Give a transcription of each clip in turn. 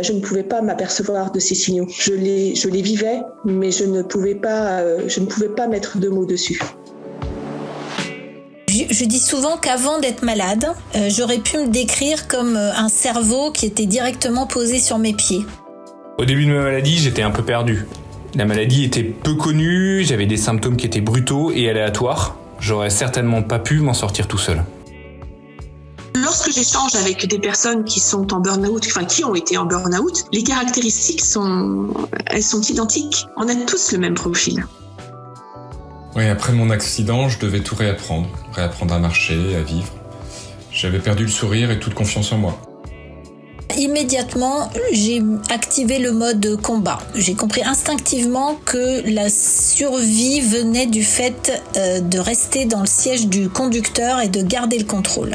je ne pouvais pas m'apercevoir de ces signaux. Je les vivais, mais je ne pouvais pas mettre de mots dessus. Je dis souvent qu'avant d'être malade, j'aurais pu me décrire comme un cerveau qui était directement posé sur mes pieds. Au début de ma maladie, j'étais un peu perdu. La maladie était peu connue, j'avais des symptômes qui étaient brutaux et aléatoires. J'aurais certainement pas pu m'en sortir tout seul. Lorsque j'échange avec des personnes qui sont en burn-out, qui ont été en burn-out, les caractéristiques sont identiques. On a tous le même profil. Oui, après mon accident, je devais tout réapprendre à marcher, à vivre. J'avais perdu le sourire et toute confiance en moi. Immédiatement, j'ai activé le mode combat. J'ai compris instinctivement que la survie venait du fait de rester dans le siège du conducteur et de garder le contrôle.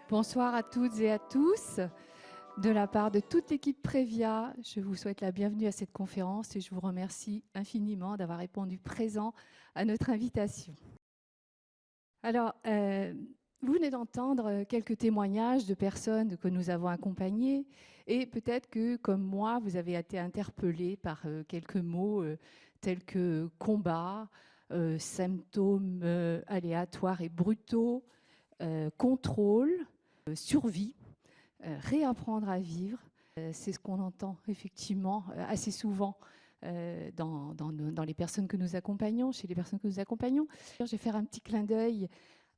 Bonsoir à toutes et à tous. De la part de toute l'équipe Prévia, je vous souhaite la bienvenue à cette conférence et je vous remercie infiniment d'avoir répondu présent à notre invitation. Alors, vous venez d'entendre quelques témoignages de personnes que nous avons accompagnées et peut-être que, comme moi, vous avez été interpellés par quelques mots tels que combat, symptômes aléatoires et brutaux, contrôle, survie. Réapprendre à vivre, c'est ce qu'on entend effectivement assez souvent dans les personnes que nous accompagnons, chez les personnes que nous accompagnons. Je vais faire un petit clin d'œil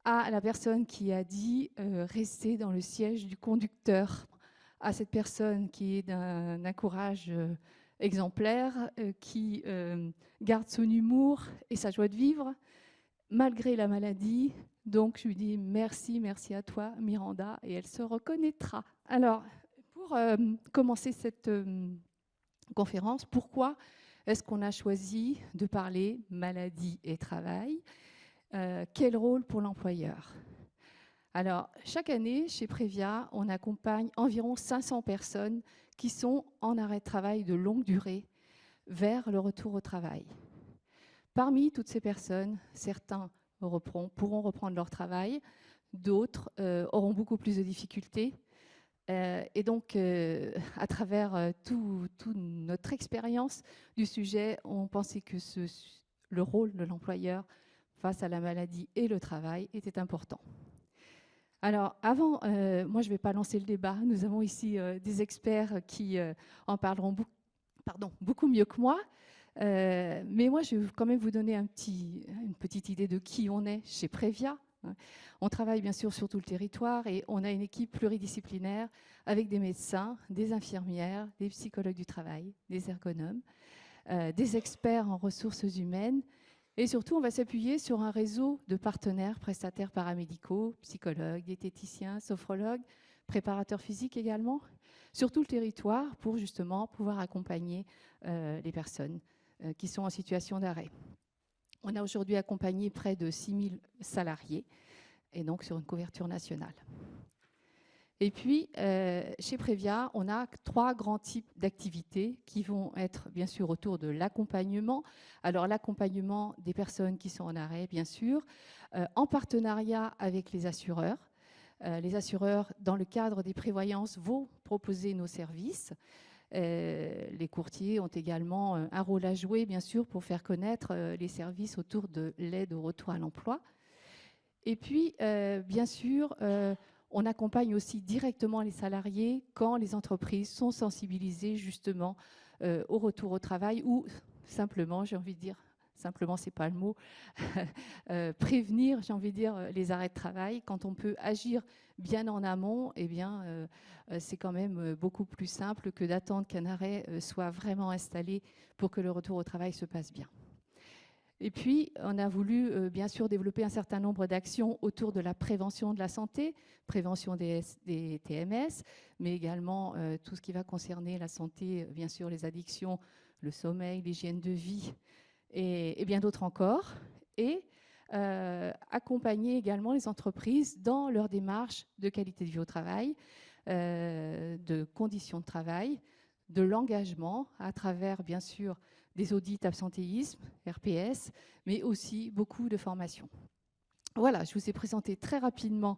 à la personne qui a dit rester dans le siège du conducteur, à cette personne qui est d'un courage exemplaire, qui garde son humour et sa joie de vivre malgré la maladie. Donc, je lui dis merci à toi, Miranda, et elle se reconnaîtra. Alors, pour commencer cette conférence, pourquoi est-ce qu'on a choisi de parler maladie et travail ? Quel rôle pour l'employeur ? Alors, chaque année, chez Prévia, on accompagne environ 500 personnes qui sont en arrêt de travail de longue durée vers le retour au travail. Parmi toutes ces personnes, certains pourront reprendre leur travail, d'autres auront beaucoup plus de difficultés. Et donc, à travers toute notre expérience du sujet, on pensait que le rôle de l'employeur face à la maladie et le travail était important. Alors, avant, moi je ne vais pas lancer le débat, nous avons ici des experts qui en parleront beaucoup mieux que moi. Mais moi, je vais quand même vous donner une petite idée de qui on est chez Prévia. On travaille bien sûr sur tout le territoire et on a une équipe pluridisciplinaire avec des médecins, des infirmières, des psychologues du travail, des ergonomes, des experts en ressources humaines. Et surtout, on va s'appuyer sur un réseau de partenaires, prestataires paramédicaux, psychologues, diététiciens, sophrologues, préparateurs physiques également, sur tout le territoire pour justement pouvoir accompagner les personnes qui sont en situation d'arrêt. On a aujourd'hui accompagné près de 6000 salariés et donc sur une couverture nationale. Et puis, chez Prévia, on a 3 grands types d'activités qui vont être bien sûr autour de l'accompagnement. Alors l'accompagnement des personnes qui sont en arrêt, bien sûr, en partenariat avec les assureurs. Les assureurs, dans le cadre des prévoyances, vont proposer nos services. Les courtiers ont également un rôle à jouer, bien sûr, pour faire connaître les services autour de l'aide au retour à l'emploi. Et puis, bien sûr, on accompagne aussi directement les salariés quand les entreprises sont sensibilisées justement au retour au travail ou simplement, j'ai envie de dire, simplement, c'est pas le mot, prévenir, j'ai envie de dire, les arrêts de travail. Quand on peut agir bien en amont, eh bien, c'est quand même beaucoup plus simple que d'attendre qu'un arrêt soit vraiment installé pour que le retour au travail se passe bien. Et puis, on a voulu, bien sûr, développer un certain nombre d'actions autour de la prévention de la santé, prévention des TMS, mais également tout ce qui va concerner la santé, bien sûr, les addictions, le sommeil, l'hygiène de vie, et bien d'autres encore, et accompagner également les entreprises dans leur démarche de qualité de vie au travail, de conditions de travail, de l'engagement à travers, bien sûr, des audits absentéisme, RPS, mais aussi beaucoup de formations. Voilà, je vous ai présenté très rapidement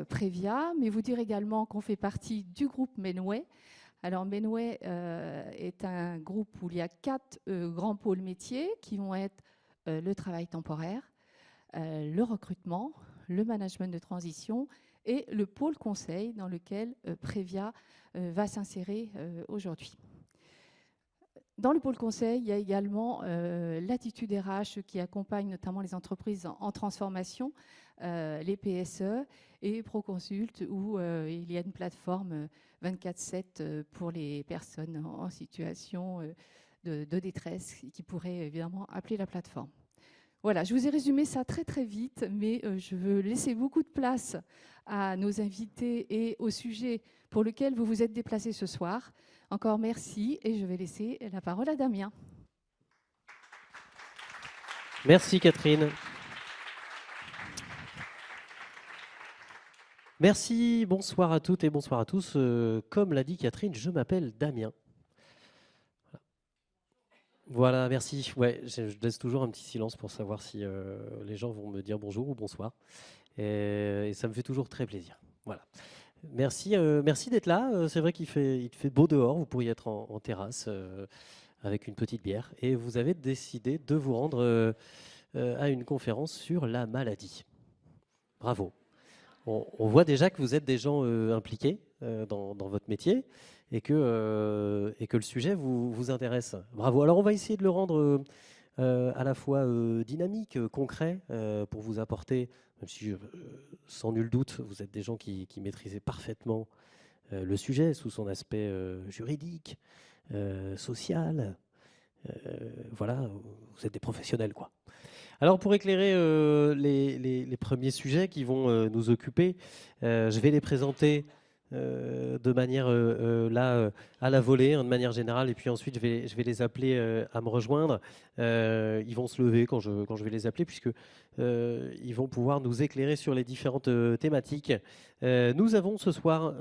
Prévia, mais vous dire également qu'on fait partie du groupe Menway. Alors Menway est un groupe où il y a 4 grands pôles métiers qui vont être le travail temporaire, le recrutement, le management de transition et le pôle conseil dans lequel Prévia va s'insérer aujourd'hui. Dans le pôle conseil, il y a également l'attitude RH qui accompagne notamment les entreprises en transformation, les PSE et Proconsult où il y a une plateforme 24/7 pour les personnes en situation de détresse qui pourraient évidemment appeler la plateforme. Voilà, je vous ai résumé ça très très vite, mais je veux laisser beaucoup de place à nos invités et au sujet pour lequel vous vous êtes déplacés ce soir. Encore merci et je vais laisser la parole à Damien. Merci Catherine. Merci, bonsoir à toutes et bonsoir à tous. Comme l'a dit Catherine, je m'appelle Damien. Voilà, merci. Ouais, je laisse toujours un petit silence pour savoir si les gens vont me dire bonjour ou bonsoir. Et ça me fait toujours très plaisir. Voilà. Merci, merci d'être là. C'est vrai il fait beau dehors. Vous pourriez être en terrasse avec une petite bière. Et vous avez décidé de vous rendre à une conférence sur la maladie. Bravo. On voit déjà que vous êtes des gens impliqués dans votre métier et que le sujet vous intéresse. Bravo. Alors, on va essayer de le rendre à la fois dynamique, concret, pour vous apporter, même si sans nul doute, vous êtes des gens qui maîtrisez parfaitement le sujet sous son aspect juridique, social. Voilà, vous êtes des professionnels, quoi. Alors, pour éclairer les premiers sujets qui vont nous occuper, je vais les présenter de manière à la volée, de manière générale, et puis ensuite je vais les appeler à me rejoindre. Ils vont se lever quand je vais les appeler, puisque ils vont pouvoir nous éclairer sur les différentes thématiques. Nous avons ce soir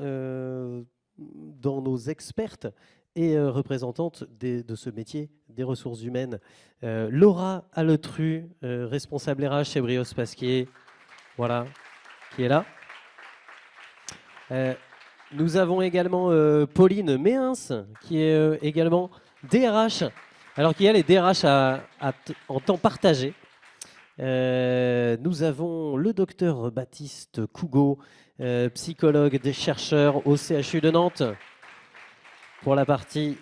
dans nos expertes et représentante de ce métier des ressources humaines, Laura Alletru, responsable RH chez Brios Pasquier, voilà, qui est là. Nous avons également Pauline Méhens, qui est également DRH, alors qui elle est DRH en temps partagé. Nous avons le docteur Baptiste Cougo, psychologue des chercheurs au CHU de Nantes, pour la partie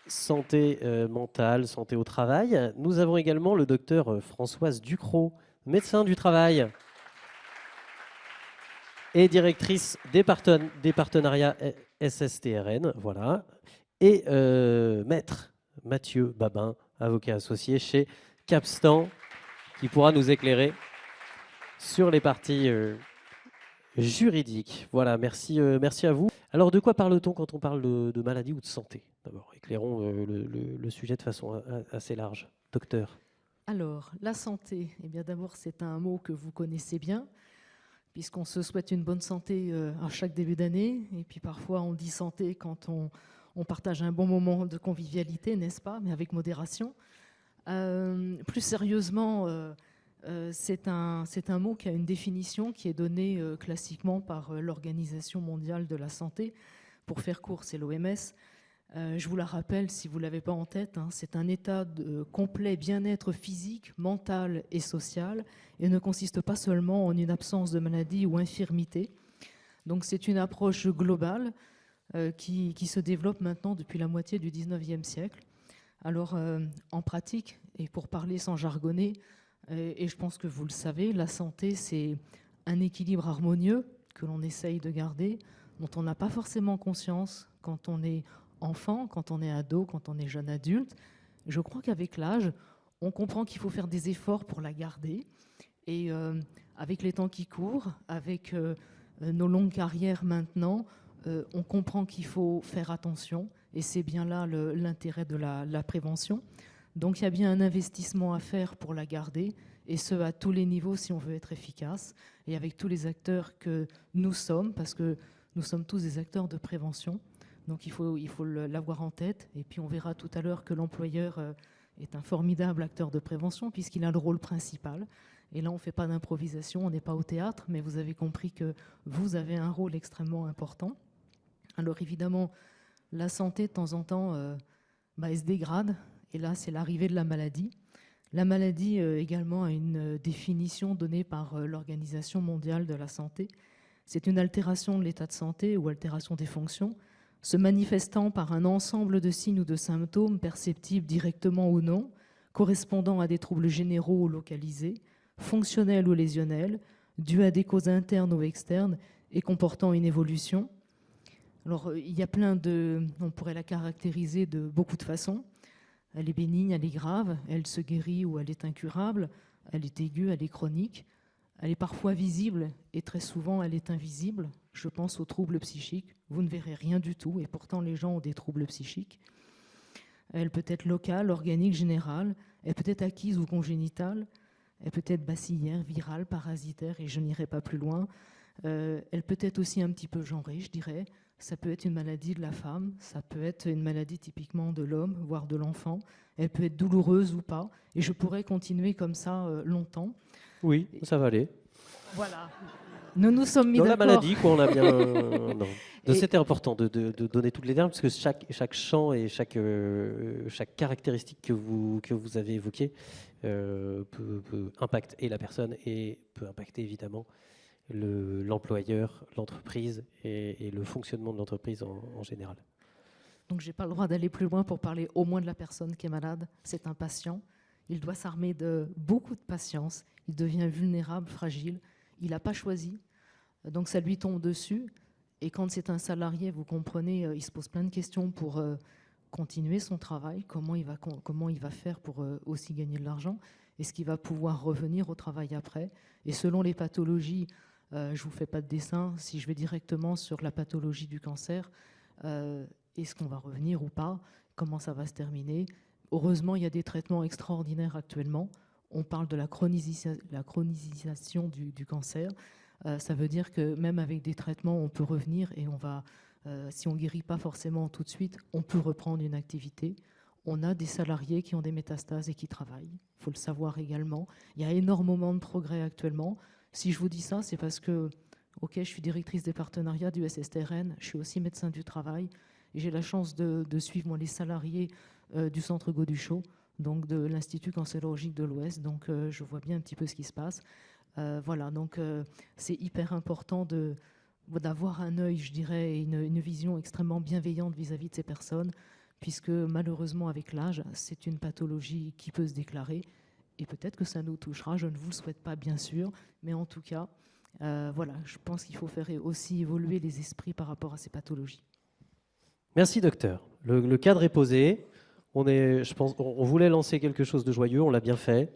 santé mentale, santé au travail. Nous avons également le docteur Françoise Ducrot, médecin du travail et directrice des partenariats SSTRN, voilà. Et maître Mathieu Babin, avocat associé chez Capstan, qui pourra nous éclairer sur les parties juridiques. Voilà, merci à vous. Alors, de quoi parle-t-on quand on parle de maladie ou de santé? D'abord, éclairons le sujet de façon assez large. Docteur. Alors, la santé, eh bien d'abord, c'est un mot que vous connaissez bien, puisqu'on se souhaite une bonne santé à chaque début d'année. Et puis parfois, on dit santé quand on partage un bon moment de convivialité, n'est-ce pas? Mais avec modération. Plus sérieusement, c'est un mot qui a une définition qui est donnée classiquement par l'Organisation mondiale de la santé. Pour faire court, c'est l'OMS. Je vous la rappelle, si vous ne l'avez pas en tête, hein, c'est un état de complet bien-être physique, mental et social, et ne consiste pas seulement en une absence de maladie ou infirmité. Donc c'est une approche globale qui se développe maintenant depuis la moitié du 19e siècle. Alors en pratique, et pour parler sans jargonner, et je pense que vous le savez, la santé c'est un équilibre harmonieux que l'on essaye de garder, dont on n'a pas forcément conscience quand on est enfant, quand on est ado, quand on est jeune adulte. Je crois qu'avec l'âge, on comprend qu'il faut faire des efforts pour la garder. Et avec les temps qui courent, avec nos longues carrières maintenant, on comprend qu'il faut faire attention. Et c'est bien là l'intérêt de la prévention. Donc il y a bien un investissement à faire pour la garder, et ce à tous les niveaux si on veut être efficace, et avec tous les acteurs que nous sommes, parce que nous sommes tous des acteurs de prévention. Donc il faut l'avoir en tête. Et puis on verra tout à l'heure que l'employeur est un formidable acteur de prévention puisqu'il a le rôle principal. Et là, on ne fait pas d'improvisation, on n'est pas au théâtre, mais vous avez compris que vous avez un rôle extrêmement important. Alors évidemment, la santé, de temps en temps, elle se dégrade. Et là, c'est l'arrivée de la maladie. La maladie également a une définition donnée par l'Organisation mondiale de la santé. C'est une altération de l'état de santé ou altération des fonctions, se manifestant par un ensemble de signes ou de symptômes perceptibles directement ou non, correspondant à des troubles généraux ou localisés, fonctionnels ou lésionnels, dus à des causes internes ou externes et comportant une évolution. Alors, il y a on pourrait la caractériser de beaucoup de façons. Elle est bénigne, elle est grave, elle se guérit ou elle est incurable, elle est aiguë, elle est chronique, elle est parfois visible et très souvent elle est invisible. Je pense aux troubles psychiques. Vous ne verrez rien du tout et pourtant les gens ont des troubles psychiques. Elle peut être locale, organique, générale, elle peut être acquise ou congénitale, elle peut être bacillaire, virale, parasitaire et je n'irai pas plus loin. Elle peut être aussi un petit peu genrée, je dirais. Ça peut être une maladie de la femme, ça peut être une maladie typiquement de l'homme, voire de l'enfant. Elle peut être douloureuse ou pas. Et je pourrais continuer comme ça longtemps. Oui, ça va aller. Voilà. Nous nous sommes mis dans d'accord. La maladie, quoi, on a bien. Non. C'était important de donner toutes les termes, parce que chaque champ et chaque caractéristique que vous avez évoquée peut impacter la personne et peut impacter évidemment l'employeur, l'entreprise et le fonctionnement de l'entreprise en général. Donc je n'ai pas le droit d'aller plus loin pour parler au moins de la personne qui est malade. C'est un patient. Il doit s'armer de beaucoup de patience. Il devient vulnérable, fragile. Il n'a pas choisi. Donc ça lui tombe dessus. Et quand c'est un salarié, vous comprenez, il se pose plein de questions pour continuer son travail. Comment il va faire pour aussi gagner de l'argent? Est-ce qu'il va pouvoir revenir au travail après? Et selon les pathologies, je ne vous fais pas de dessin. Si je vais directement sur la pathologie du cancer, est-ce qu'on va revenir ou pas? Comment ça va se terminer? Heureusement, il y a des traitements extraordinaires actuellement. On parle de la chronisation du cancer. Ça veut dire que même avec des traitements, on peut revenir et si on ne guérit pas forcément tout de suite, on peut reprendre une activité. On a des salariés qui ont des métastases et qui travaillent. Il faut le savoir également. Il y a énormément de progrès actuellement. Si je vous dis ça, c'est parce que, je suis directrice des partenariats du SSTRN, je suis aussi médecin du travail, et j'ai la chance de suivre les salariés du centre Gauduchot, donc de l'Institut cancérologique de l'Ouest, donc je vois bien un petit peu ce qui se passe. Voilà, donc c'est hyper important d'avoir un œil, je dirais, et une vision extrêmement bienveillante vis-à-vis de ces personnes, puisque malheureusement, avec l'âge, c'est une pathologie qui peut se déclarer, et peut-être que ça nous touchera, je ne vous le souhaite pas, bien sûr, mais en tout cas, voilà, je pense qu'il faut faire aussi évoluer les esprits par rapport à ces pathologies. Merci, docteur. Le cadre est posé. Je pense, on voulait lancer quelque chose de joyeux, on l'a bien fait.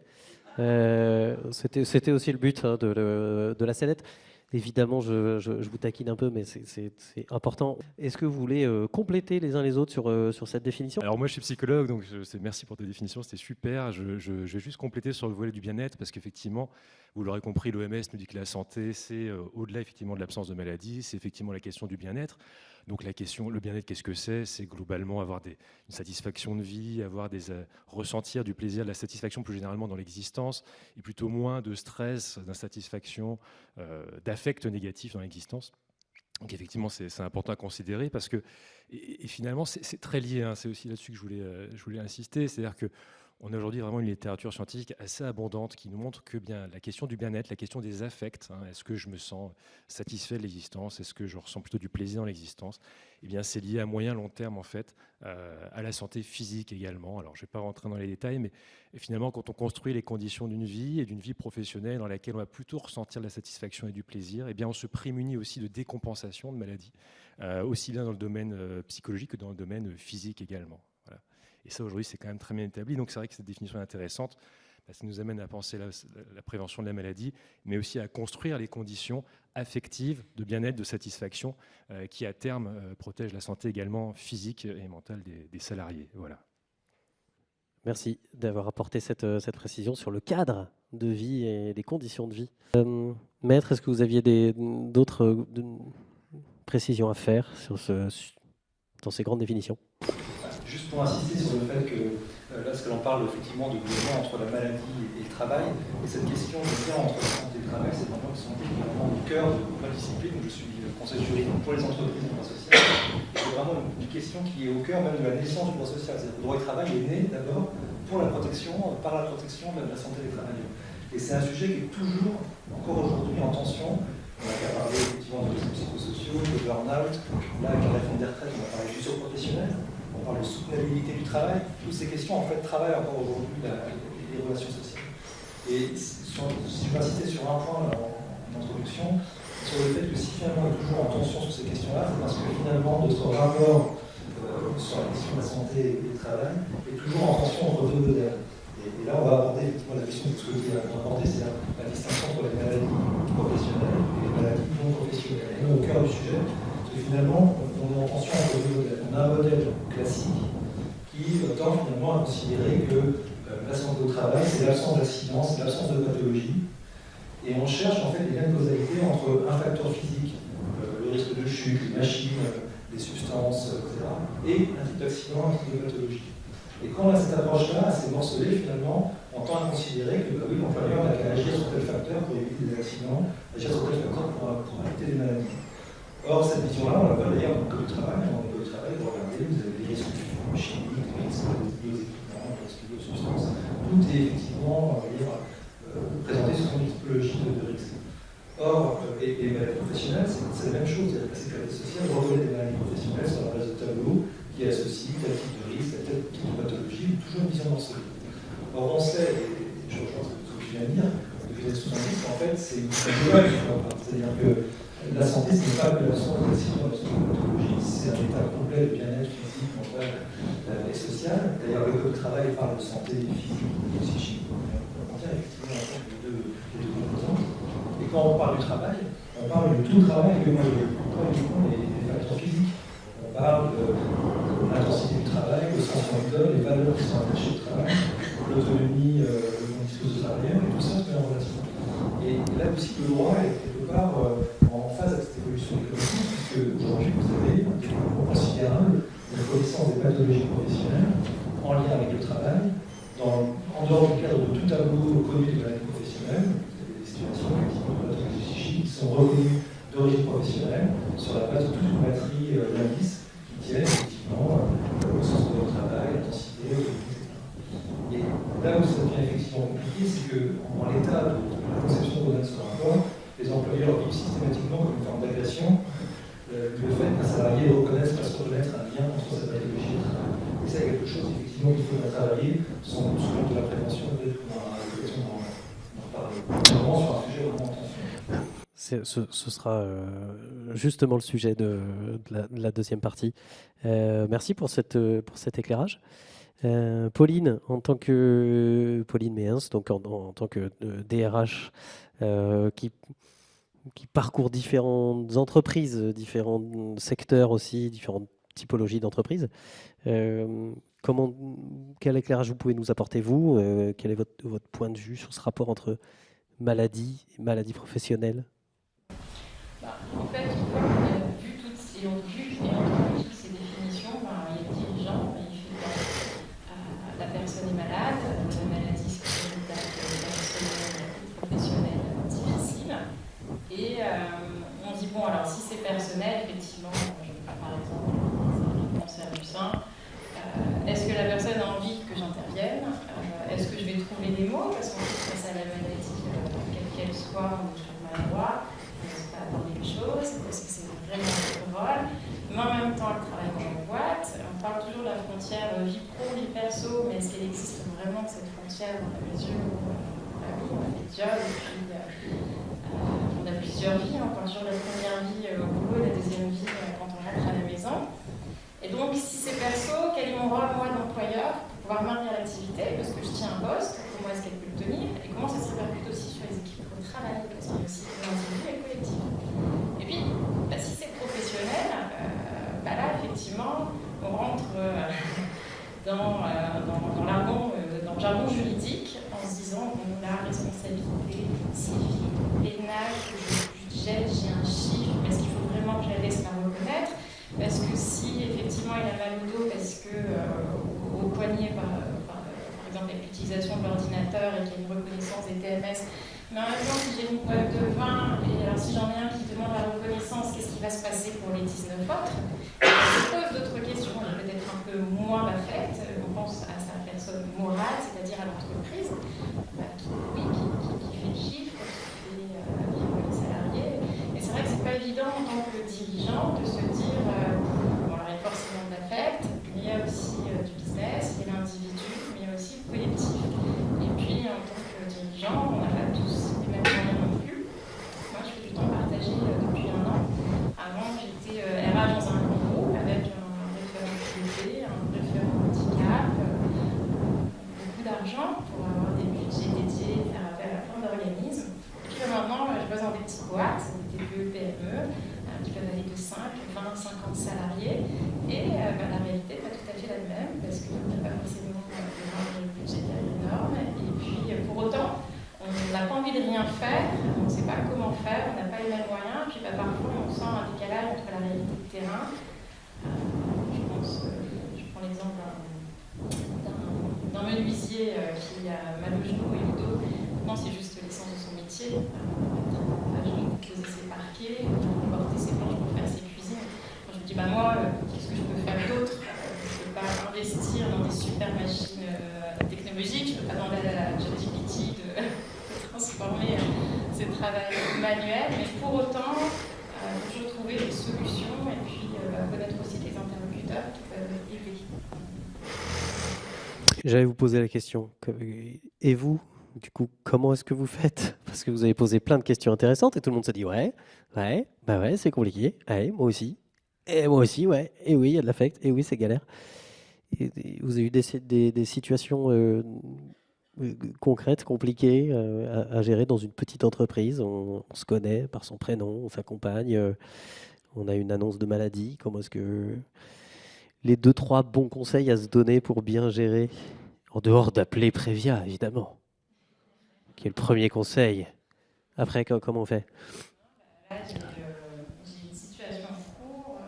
C'était aussi le but de la scénette. Évidemment, je vous taquine un peu, mais c'est important. Est-ce que vous voulez compléter les uns les autres sur cette définition? Alors moi, je suis psychologue, donc merci pour ta définition, c'était super. Je vais juste compléter sur le volet du bien-être, parce qu'effectivement, vous l'aurez compris, l'OMS nous dit que la santé, c'est au-delà effectivement de l'absence de maladie, c'est effectivement la question du bien-être. Donc la question, le bien-être, qu'est-ce que c'est? C'est globalement avoir une satisfaction de vie, ressentir du plaisir, de la satisfaction plus généralement dans l'existence, et plutôt moins de stress, d'insatisfaction, d'affect négatif dans l'existence. Donc effectivement, c'est important à considérer parce que, et finalement, c'est très lié. Hein, c'est aussi là-dessus que je voulais insister. C'est-à-dire que on a aujourd'hui vraiment une littérature scientifique assez abondante qui nous montre que la question du bien-être, la question des affects, est-ce que je me sens satisfait de l'existence, est-ce que je ressens plutôt du plaisir dans l'existence, eh bien c'est lié à moyen long terme en fait à la santé physique également. Alors je ne vais pas rentrer dans les détails, mais finalement quand on construit les conditions d'une vie et d'une vie professionnelle dans laquelle on va plutôt ressentir de la satisfaction et du plaisir, eh bien on se prémunit aussi de décompensation de maladies, aussi bien dans le domaine psychologique que dans le domaine physique également. Voilà. Et ça, aujourd'hui, c'est quand même très bien établi. Donc, c'est vrai que cette définition est intéressante. Ça nous amène à penser la prévention de la maladie, mais aussi à construire les conditions affectives de bien-être, de satisfaction, qui, à terme, protègent la santé également physique et mentale des salariés. Voilà. Merci d'avoir apporté cette précision sur le cadre de vie et les conditions de vie. Maître, est-ce que vous aviez d'autres précisions à faire sur ce dans ces grandes définitions. Juste pour insister sur le fait que lorsque l'on parle effectivement de lien entre la maladie et le travail, et cette question du lien entre la santé et le travail, c'est vraiment une santé qui est vraiment au cœur de ma discipline. Je suis conseiller juridique pour les entreprises en droit social. C'est vraiment une question qui est au cœur même de la naissance du droit social. C'est-à-dire que le droit du travail est né d'abord par la protection de la santé des travailleurs. Et c'est un sujet qui est toujours, encore aujourd'hui, en tension. On a qu'à parler effectivement de risques psychosociaux, de burn-out. Là, avec la réforme des retraites, on va parler du socio-professionnel. On parle de soutenabilité du travail. Toutes ces questions, en fait, travaillent encore aujourd'hui les relations sociales. Et si je vais insister sur un point en introduction, sur le fait que si finalement on est toujours en tension sur ces questions-là, c'est parce que finalement notre rapport sur la question de la santé et du travail est toujours en tension entre deux modèles. Et là, on va aborder effectivement la question de ce que vous avez abordé, c'est la distinction entre les maladies professionnelles et les maladies non professionnelles. Et là, au cœur du sujet, parce que finalement, on est en tension entre deux modèles. On a un modèle classique qui tend finalement à considérer que la santé au travail, c'est l'absence d'accident, c'est l'absence de pathologie. Et on cherche en fait des liens de causalité entre un facteur physique, le risque de chute, les machines, des substances, etc., et un type d'accident, un type de pathologie. Et quand on a cette approche-là, assez morcelée, finalement, on tend à considérer que oui, l'employeur n'a qu'à agir sur tel facteur pour éviter des accidents, agir sur tel facteur pour éviter des maladies. Or, cette vision-là, on la voit d'ailleurs dans le code du travail. Dans le code du travail, vous regardez, vous avez des risques chimiques, des risques liés aux équipements, des risques liés aux substances. Tout est effectivement, présenté sous une typologie de risque. Or, les maladies professionnelles, c'est la même chose. La sécurité sociale reconnaît des maladies professionnelles sur la base de tableaux qui associent tel type de risque, tel type de pathologie, toujours une vision morcelée. Or, on sait, et je rejoins ce que je viens de dire, depuis les sous-indices, en fait, c'est une globale. C'est-à-dire que la santé, ce n'est pas que l'absence d'accident, l'absence de pathologie, c'est un état complet de bien-être physique, mental et social. D'ailleurs, le code du travail parle de santé physique et psychique. Effectivement les deux composantes. Et quand on parle du travail, on parle de tout le travail que moi je veux, pas uniquement les facteurs physiques. On parle de l'intensité du travail, le sens qu'on lui donne, les valeurs qui sont attachées au travail, l'autonomie qu'on dispose de travailleurs, et tout ça se met en relation. Et là aussi, le droit est quelque part en phase avec cette évolution des connaissances, puisque aujourd'hui, vous avez un développement considérable de la connaissance des pathologies professionnelles en lien avec le travail, en dehors du cadre de tout tableau connu des maladies professionnelles, vous avez des situations effectivement de pathologies psychiques qui sont reconnues d'origine professionnelle sur la base de toute une batterie d'indices qui tiennent effectivement au sens de travail, l'intensité, etc. Et là où ça devient effectivement compliqué, c'est qu'en l'état de la conception de ce rapport, les employeurs vivent systématiquement comme une forme d'agression le fait qu'un salarié reconnaisse pas se reconnaître un lien entre sa pathologie et le travail. Et ça, c'est quelque chose effectivement qu'il faut travailler sous de la prévention, peut-être qu'on aura l'occasion d'en reparler. Vraiment sur un sujet vraiment tension. Ce sera justement le sujet de la deuxième partie. Merci pour cet éclairage. Pauline, Pauline Méhens, donc en tant que DRH qui parcourt différentes entreprises, différents secteurs aussi, différentes typologies d'entreprises. Quel éclairage vous pouvez nous apporter, vous ? Quel est votre point de vue sur ce rapport entre maladie et maladie professionnelle ? En fait, une fois qu'on a vu toutes ces définitions, il est dirigeant, il fait la personne est malade, la maladie c'est une étape personnelle, professionnelle difficile. Et on dit, bon, alors si c'est personnel, effectivement, je vais par exemple un cancer du sein, est-ce que la personne a envie que j'intervienne ? Est-ce que je vais trouver des mots ? Parce qu'en fait, face à la maladie, quelle qu'elle soit, on est maladroit. Pas dans les choses, parce que c'est vraiment notre rôle. Mais en même temps, elle travaille dans une boîte. On parle toujours de la frontière vie pro, vie perso, mais est-ce qu'elle existe vraiment cette frontière dans la mesure où on a des jobs et puis on a plusieurs vies. On parle toujours de la première vie au boulot et la deuxième vie quand on rentre à la maison. Et donc, si c'est perso, quel est mon rôle, moi, d'employeur, pour pouvoir maintenir l'activité, parce que je tiens un poste, comment est-ce qu'elle peut le tenir, et comment ça se répercute aussi sur les équipes de travail, parce qu'il y a aussi l'individu et le collectif. Et puis, si c'est professionnel, là, effectivement, on rentre dans le jargon juridique, en se disant, la responsabilité civile, pénale, que je jette, j'ai un chiffre, est-ce qu'il faut vraiment que je la laisse la reconnaître ? Parce que si, effectivement, effectivement, il a mal au dos parce que au poignet, par exemple, avec l'utilisation de l'ordinateur et qu'il y a une reconnaissance des TMS. Mais en même temps, si j'ai une boîte de vin, et alors si j'en ai un qui demande la reconnaissance, qu'est-ce qui va se passer pour les 19 autres? Je pose d'autres questions, peut-être un peu moins affectes. On pense à sa personne morale, c'est-à-dire à l'entreprise, qui fait le chiffre, qui fait vivre les salariés. Et c'est vrai que c'est pas évident en tant que dirigeant de se dire, bon, alors il y a forcément de l'affect, mais il y a aussi du business, il y a l'individu, mais il y a aussi le collectif. Et puis en tant que dirigeant, on n'a pas tous les mêmes moyens non plus. Moi, je fais du temps partagé depuis 1 an. Avant, j'étais RH dans un grand groupe avec un référent privé, un référent handicap, beaucoup d'argent pour avoir des budgets dédiés, faire appel à plein d'organismes. Et puis maintenant, je bosse dans des petites boîtes, des TPE, PME, qui peuvent aller de 5, 20, 50 salariés. Et la réalité n'est pas tout à fait la même, parce qu'il n'y a pas forcément le budget qui est énorme. Et puis, pour autant, on n'a pas envie de rien faire, on ne sait pas comment faire, on n'a pas les mêmes moyens. Puis parfois, on sent un décalage entre la réalité de terrain. Je prends l'exemple d'un menuisier qui a mal au genou et au dos. Maintenant, c'est juste l'essence de son métier. À genoux, poser ses parquets, porter ses planches pour faire ses cuisines. Moi, je me dis, moi, qu'est-ce que je peux faire d'autre? Je ne peux pas investir dans des super machines technologiques, je ne peux pas demander à la ChatGPT de transformer ce travail manuel, mais pour autant, toujours trouver des solutions et puis connaître aussi les interlocuteurs qui peuvent aider. J'allais vous poser la question. Et vous, du coup, comment est-ce que vous faites? Parce que vous avez posé plein de questions intéressantes et tout le monde se dit ouais, c'est compliqué. Ouais, moi aussi. Et moi aussi, ouais. Et oui, il y a de l'affect. Et oui, c'est galère. Et vous avez eu des situations concrètes, compliquées à gérer dans une petite entreprise. On se connaît par son prénom, on s'accompagne. On a une annonce de maladie. Comment est-ce que les 2-3 bons conseils à se donner pour bien gérer, en dehors d'appeler Prévia, évidemment, qui est le premier conseil. Après, comment on fait? Là, j'ai une situation en cours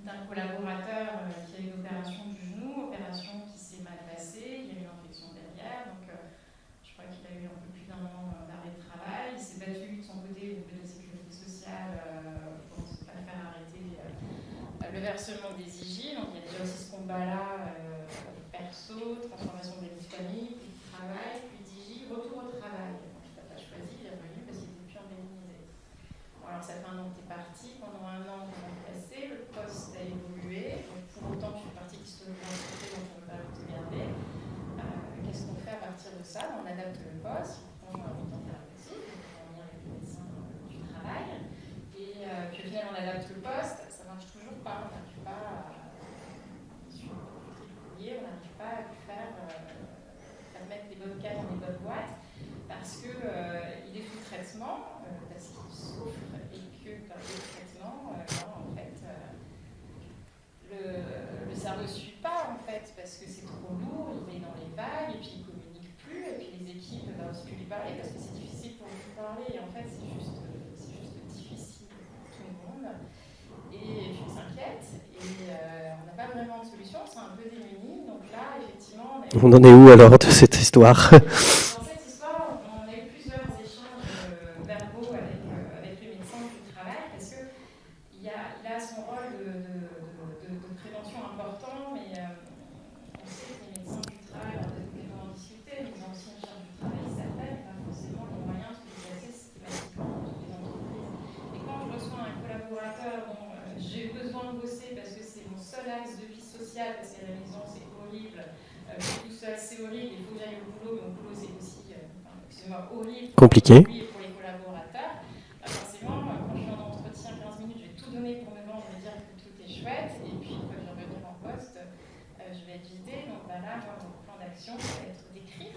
d'un collaborateur qui a eu une opération du genou, opération qui s'est mal passée, il y a eu une infection derrière, donc je crois qu'il a eu un peu plus d'1 an d'arrêt de travail. Il s'est battu de son côté au niveau de la sécurité sociale pour ne pas faire arrêter le versement des IJ. Donc il y a déjà aussi ce combat-là, perso, transformation de la vie de famille, puis de travail, puis d'IJ, retour au travail. Donc il n'a pas choisi, il est revenu parce qu'il n'était plus indemnisé. Bon, alors ça fait 1 an que tu es parti, pendant 1 an tu es remplacé, le poste a évolué, donc pour autant tu fais partie de l'historique d'entreprise, donc on ne peut pas te garder. Qu'est-ce qu'on fait à partir de ça? On adapte le poste, on prend un mi-temps thérapeutique, on vient avec le médecin du travail, et puis au final on adapte le poste, ça ne marche toujours pas, on n'arrive pas à on n'arrive pas à lui faire mettre les bonnes cases dans les bonnes boîtes, parce qu'il est sous traitement, parce qu'il souffre, et que quand il est sous traitement, en fait, le cerveau ne suit pas, en fait, parce que c'est trop lourd, il est dans les vagues, et puis il ne communique plus, et puis les équipes n'osent plus lui parler, parce que c'est difficile pour lui parler, et en fait, c'est juste difficile pour tout le monde. Et puis on s'inquiète, et on n'a pas vraiment de solution, c'est un peu démunis. Donc là, effectivement... On en est où alors de cette histoire? Dans cette histoire, on a eu plusieurs échanges verbaux avec le médecin du travail, parce qu'il a son rôle de prévention important, mais on sait que les médecins du travail, on a peut-être en discuter, mais ils ont aussi une charge du travail certaine, et pas forcément les moyens de se déplacer systématiquement dans toutes les entreprises. Et quand je reçois un collaborateur dont j'ai besoin de bosser parce que c'est mon seul axe de vie sociale, parce qu'à la maison c'est horrible, je suis tout seul, c'est horrible, il faut que j'aille au boulot, mais au boulot c'est aussi, horrible, compliqué pour les collaborateurs. Forcément, quand je suis en entretien 15 minutes, je vais tout donner pour me vendre, me dire que tout est chouette, et puis quand je vais revenir en poste, je vais être vidée. Donc là, mon plan d'action, ça va être d'écrire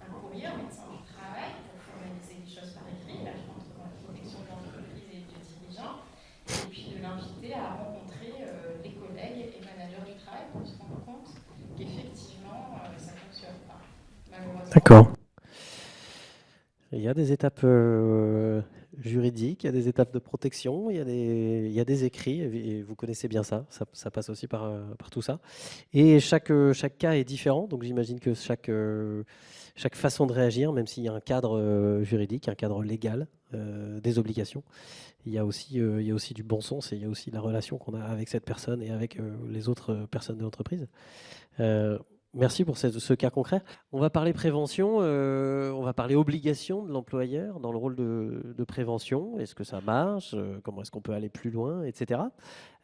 un courrier au médecin du travail pour formaliser les choses par écrit. Là, je rentre dans la protection de l'entreprise et du dirigeant. Et puis de l'inviter à rencontrer les collègues et managers du travail pour se rendre compte qu'effectivement, ça ne fonctionne pas, malheureusement. D'accord. Il y a des étapes juridiques, il y a des étapes de protection, il y a des écrits, et vous connaissez bien ça passe aussi par tout ça. Et chaque cas est différent, donc j'imagine que chaque façon de réagir, même s'il y a un cadre juridique, un cadre légal, des obligations, il y a aussi du bon sens et il y a aussi la relation qu'on a avec cette personne et avec les autres personnes de l'entreprise. Merci pour ce cas concret. On va parler prévention, on va parler obligation de l'employeur dans le rôle de prévention. Est-ce que ça marche? Comment est-ce qu'on peut aller plus loin, etc.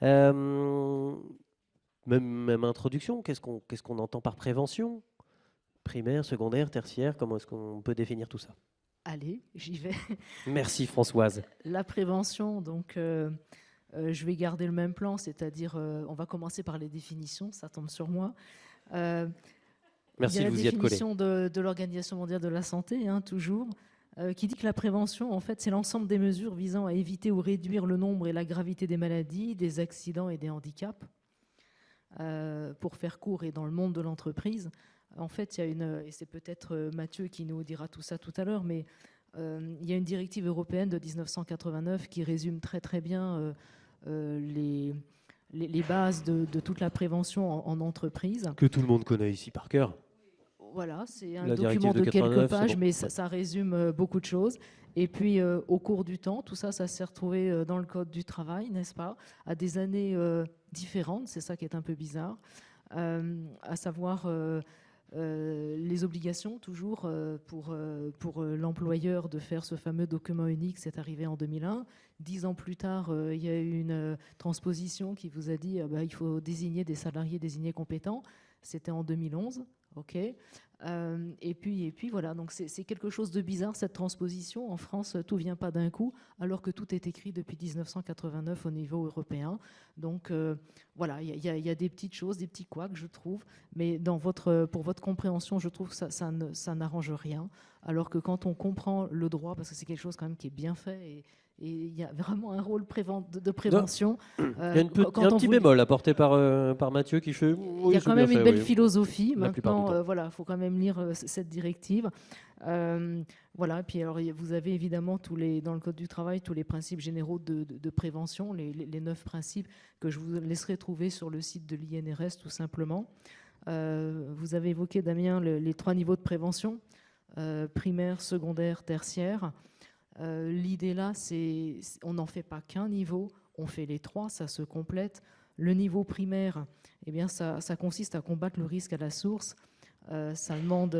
Même introduction, qu'est-ce qu'on entend par prévention? Primaire, secondaire, tertiaire, comment est-ce qu'on peut définir tout ça? Allez, j'y vais. Merci Françoise. La prévention, donc je vais garder le même plan, c'est-à-dire on va commencer par les définitions, ça tombe sur moi. Merci, vous y êtes collé. Il y a la définition de l'Organisation mondiale de la santé, toujours, qui dit que la prévention, en fait, c'est l'ensemble des mesures visant à éviter ou réduire le nombre et la gravité des maladies, des accidents et des handicaps. Pour faire court, et dans le monde de l'entreprise, en fait, il y a et c'est peut-être Mathieu qui nous dira tout ça tout à l'heure, mais il y a une directive européenne de 1989 qui résume très très bien les bases de toute la prévention en entreprise. Que tout le monde connaît ici par cœur. Voilà, c'est un document de quelques pages, bon. Mais ça résume beaucoup de choses. Et puis, au cours du temps, tout ça s'est retrouvé dans le Code du travail, n'est-ce pas, à des années différentes, c'est ça qui est un peu bizarre, à savoir les obligations, toujours, pour l'employeur de faire ce fameux document unique, c'est arrivé en 2001. 10 ans plus tard, il y a eu une transposition qui vous a dit il faut désigner des salariés désignés compétents. C'était en 2011. OK. Et puis voilà, donc c'est quelque chose de bizarre cette transposition. En France, tout vient pas d'un coup, alors que tout est écrit depuis 1989 au niveau européen. Donc voilà, il y a des petites choses, des petits couacs, je trouve, mais pour votre compréhension, je trouve que ça n'arrange rien. Alors que quand on comprend le droit, parce que c'est quelque chose quand même qui est bien fait et il y a vraiment un rôle de prévention. Il y a un petit bémol apporté par Mathieu qui fait... Il y a quand même une belle philosophie. Maintenant, voilà, il faut quand même lire cette directive. Voilà, puis alors, vous avez évidemment dans le Code du travail tous les principes généraux de prévention, les 9 principes que je vous laisserai trouver sur le site de l'INRS tout simplement. Vous avez évoqué, Damien, les 3 niveaux de prévention, primaire, secondaire, tertiaire. L'idée là, c'est on n'en fait pas qu'un niveau, on fait les 3, ça se complète. Le niveau primaire, eh bien, ça consiste à combattre le risque à la source. Ça demande,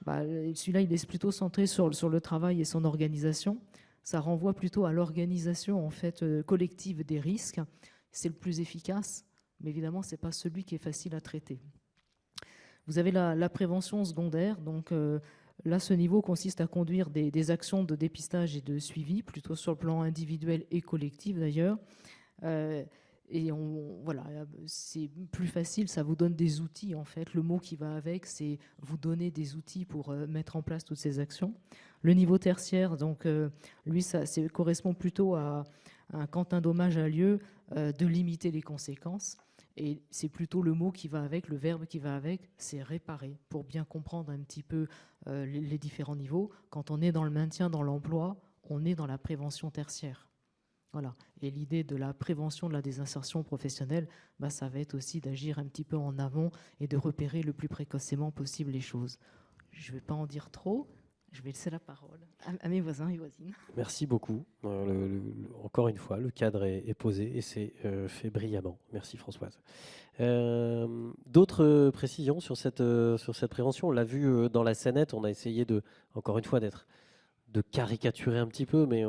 celui-là, il est plutôt centré sur le travail et son organisation. Ça renvoie plutôt à l'organisation en fait collective des risques. C'est le plus efficace, mais évidemment, c'est pas celui qui est facile à traiter. Vous avez la prévention secondaire, donc. Là, ce niveau consiste à conduire des actions de dépistage et de suivi, plutôt sur le plan individuel et collectif d'ailleurs. Et voilà, c'est plus facile, ça vous donne des outils en fait. Le mot qui va avec, c'est vous donner des outils pour mettre en place toutes ces actions. Le niveau tertiaire, donc lui, ça correspond plutôt à quand un dommage a lieu, de limiter les conséquences. Et c'est plutôt le mot qui va avec, le verbe qui va avec, c'est réparer, pour bien comprendre un petit peu les différents niveaux. Quand on est dans le maintien dans l'emploi, on est dans la prévention tertiaire. Voilà. Et l'idée de la prévention de la désinsertion professionnelle, ça va être aussi d'agir un petit peu en amont et de repérer le plus précocement possible les choses. Je ne vais pas en dire trop. Je vais laisser la parole à mes voisins et voisines. Merci beaucoup. Encore une fois, le cadre est posé et c'est fait brillamment. Merci Françoise. D'autres précisions sur cette prévention? On l'a vu dans la scénette, on a essayé encore une fois de caricaturer un petit peu, mais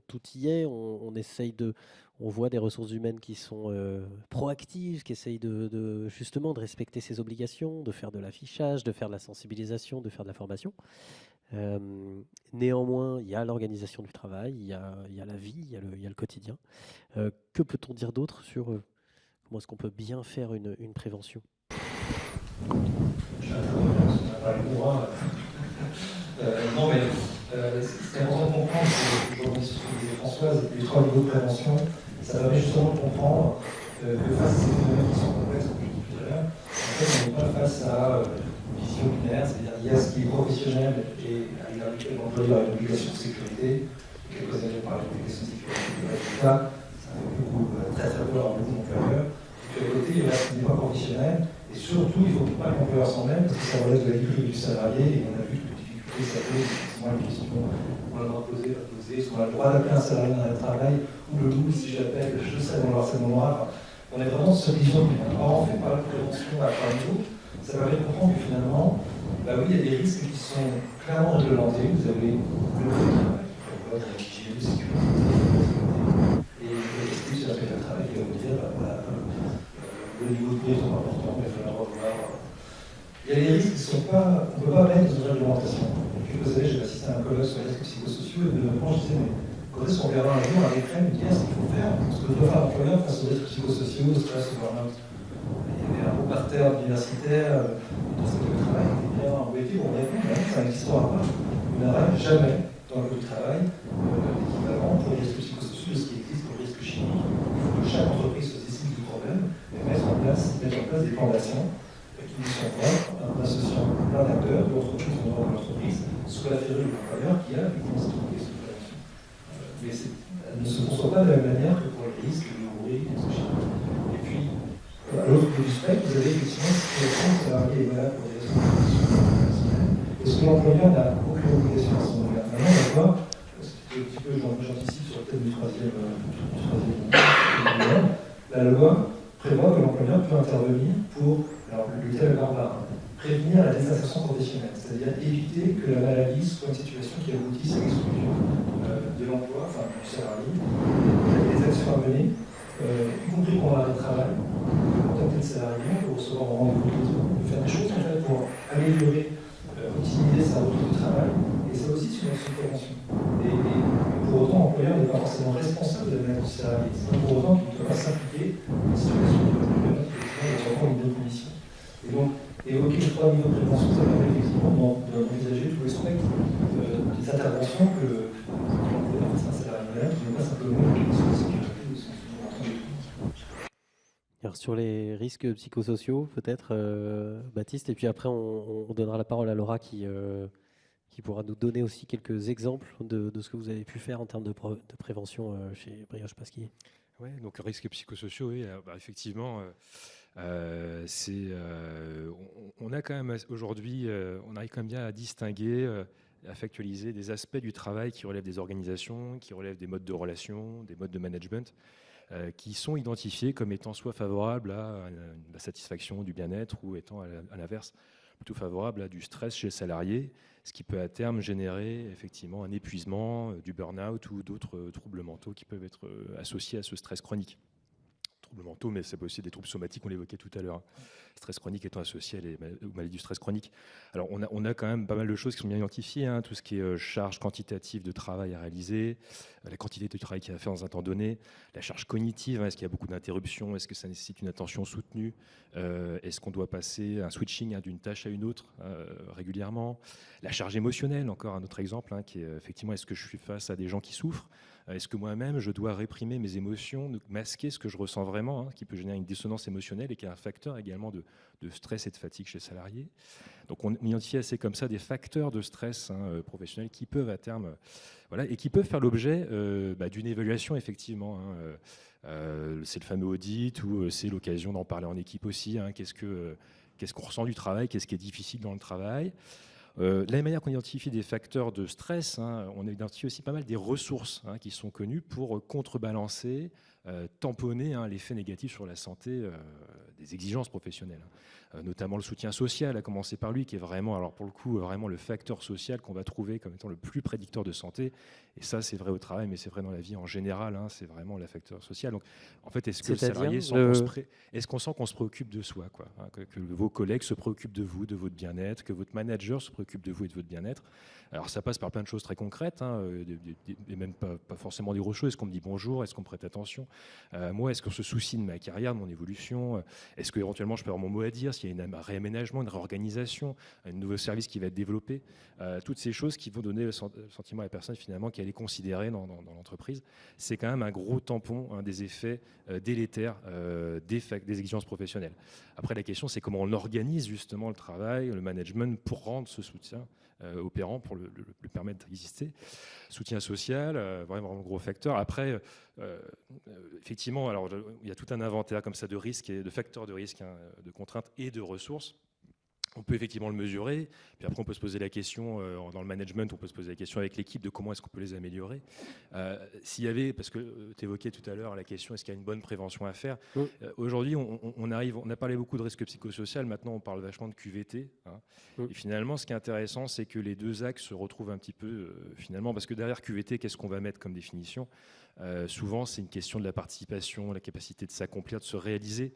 tout y est. On voit des ressources humaines qui sont proactives, qui essayent justement de respecter ses obligations, de faire de l'affichage, de faire de la sensibilisation, de faire de la formation. Néanmoins, il y a l'organisation du travail, il y a la vie, il y a le quotidien. Que peut-on dire d'autre sur comment est-ce qu'on peut bien faire une prévention? Non, mais c'est important de comprendre que aujourd'hui, ce que disait Françoise, les 3 niveaux de prévention, ça permet justement de comprendre que face à ces phénomènes qui sont complexes, comme je disais tout à l'heure, en fait, on n'est pas face à une vision binaire, c'est-à-dire il y a ce qui est professionnel et avec lequel l'employeur a une obligation de sécurité, quelques années, on parlait des questions de sécurité de résultats, ça fait beaucoup, très très peur en mon employeur. De l'autre côté, il reste n'est pas conditionnel, et surtout, il ne faut pas que l'employeur s'en mêle, parce que ça relève de la vie privée du salarié, et on a vu que les difficultés, ça pose effectivement une question qu'on a le droit de poser, est-ce qu'on a le droit d'appeler un salarié dans un travail, ou le loup, si j'appelle, je sais dans le harcèlement moral. On est vraiment dans cette vision de on ne fait pas la prévention à trois niveaux. Ça permet de comprendre que finalement, bah oui, il y a des risques qui sont clairement réglementés. Vous avez le code de l'hygiène de sécurité, et le risque sur la de travail qui va vous dire, bah, voilà, le niveau de bruit est trop important, mais il va falloir revoir. Il y a des risques qui ne sont pas, on ne peut pas mettre dans une réglementation. Quelques années, j'ai assisté à un colloque sur les risques psychosociaux, et de je disais, mais quand est-ce qu'on verra un jour un décret me dire ce qu'il faut faire, ce que doit faire l'employeur face aux risques psychosociaux, au stress, au burn-out. Il y avait un beau parterre universitaire dans ce lieu de travail qui était bien embêté pour répondre, ça n'existera pas. Il n'y aura jamais dans le lieu de travail d'équivalent pour les risques psychosociaux de ce qui existe pour les risques chimiques. Il faut que chaque entreprise se décide du problème et mettre en place des plans d'action qui nous sont propres, en associant plein d'acteurs, d'entreprises ou de l'entreprise, soit la fédération de l'employeur qui a effectivement cette prévention. Mais elles ne se conçoivent pas de la même manière que pour les risques de bruit, des risques chimiques. Et puis, à l'autre bout du spectre, vous avez effectivement une situation de salarié est malade pour des raisons personnelles. Est-ce que l'employeur n'a aucune obligation à son égard? Maintenant, on va voir, c'est un petit peu, j'anticipe sur le thème du troisième la loi prévoit que l'employeur peut intervenir pour, alors le thème est barbare, prévenir la désinsertion professionnelle, c'est-à-dire éviter que la maladie soit une situation qui aboutisse à l'exclusion de l'emploi, enfin du salarié. Il y a des actions à mener, y compris pour l'arrêt de travail, pour contacter le salarié, pour recevoir un rendez-vous, pour faire des choses en fait, pour améliorer, optimiser sa routine de travail, et ça aussi c'est une prévention. Et pour autant, l'employeur n'est pas forcément responsable de la maladie du salarié. C'est pas pour autant qu'il ne doit pas s'impliquer dans une situation de problème, qui est une bonne condition. Et donc, évoquer les trois niveaux de prévention, ça permet effectivement d'envisager tout le spectre des interventions que l'employeur fasse un salarié malade, qui n'est pas simplement une question de sécurité ou de son Alors sur les risques psychosociaux, peut-être, Baptiste, et puis après on donnera la parole à Laura qui pourra nous donner aussi quelques exemples de ce que vous avez pu faire en termes de prévention chez Brioche Pasquier. Oui, donc risques psychosociaux, oui, effectivement, on a quand même aujourd'hui, on arrive quand même bien à distinguer, à factualiser des aspects du travail qui relèvent des organisations, qui relèvent des modes de relation, des modes de management, qui sont identifiés comme étant soit favorables à la satisfaction, du bien-être, ou étant à l'inverse plutôt favorables à du stress chez les salariés, ce qui peut à terme générer effectivement un épuisement, du burn-out ou d'autres troubles mentaux qui peuvent être associés à ce stress chronique. Troubles mentaux, mais c'est aussi des troubles somatiques, on l'évoquait tout à l'heure. Stress chronique étant associé aux maladies du stress chronique. Alors on a quand même pas mal de choses qui sont bien identifiées, tout ce qui est charge quantitative de travail à réaliser, la quantité de travail qu'il y a à faire dans un temps donné, la charge cognitive, est-ce qu'il y a beaucoup d'interruptions, est-ce que ça nécessite une attention soutenue, est-ce qu'on doit passer un switching d'une tâche à une autre régulièrement, la charge émotionnelle, encore un autre exemple, qui est effectivement, est-ce que je suis face à des gens qui souffrent, est-ce que moi-même je dois réprimer mes émotions, masquer ce que je ressens vraiment, qui peut générer une dissonance émotionnelle et qui est un facteur également de stress et de fatigue chez les salariés. Donc on identifie assez comme ça des facteurs de stress professionnel qui peuvent à terme, et qui peuvent faire l'objet d'une évaluation effectivement. C'est le fameux audit ou c'est l'occasion d'en parler en équipe aussi. Qu'est-ce qu'on ressent du travail, qu'est-ce qui est difficile dans le travail. De la même manière qu'on identifie des facteurs de stress, on identifie aussi pas mal des ressources qui sont connues pour contrebalancer, tamponner l'effet négatif sur la santé des exigences professionnelles. Notamment le soutien social, à commencer par lui, qui est vraiment, alors pour le coup, vraiment le facteur social qu'on va trouver comme étant le plus prédicteur de santé. Et ça, c'est vrai au travail, mais c'est vrai dans la vie en général, c'est vraiment le facteur social. Donc, en fait, est-ce que le salarié est-ce qu'on sent qu'on se préoccupe de soi, que vos collègues se préoccupent de vous, de votre bien-être, que votre manager se préoccupe de vous et de votre bien-être. Alors, ça passe par plein de choses très concrètes, et même pas forcément des grosses choses. Est-ce qu'on me dit bonjour? Est-ce qu'on me prête attention? moi, est-ce qu'on se soucie de ma carrière, de mon évolution? Est-ce qu'éventuellement je peux avoir mon mot à dire s'il y a un réaménagement, une réorganisation, un nouveau service qui va être développé? Toutes ces choses qui vont donner le sentiment à la personne finalement qu'elle est considérée dans l'entreprise. C'est quand même un gros tampon des effets délétères des exigences professionnelles. Après, la question, c'est comment on organise justement le travail, le management pour rendre ce soutien opérant, pour le permettre d'exister. Soutien social, vraiment gros facteur. Après, effectivement, alors, il y a tout un inventaire comme ça de risques et de facteurs de risque, de contraintes et de ressources. On peut effectivement le mesurer, puis après on peut se poser la question, dans le management, on peut se poser la question avec l'équipe de comment est-ce qu'on peut les améliorer. S'il y avait, parce que tu évoquais tout à l'heure la question, est-ce qu'il y a une bonne prévention à faire? Aujourd'hui, on a parlé beaucoup de risques psychosociaux, maintenant on parle vachement de QVT. Et finalement, ce qui est intéressant, c'est que les deux axes se retrouvent un petit peu, finalement, parce que derrière QVT, qu'est-ce qu'on va mettre comme définition? Souvent, c'est une question de la participation, la capacité de s'accomplir, de se réaliser,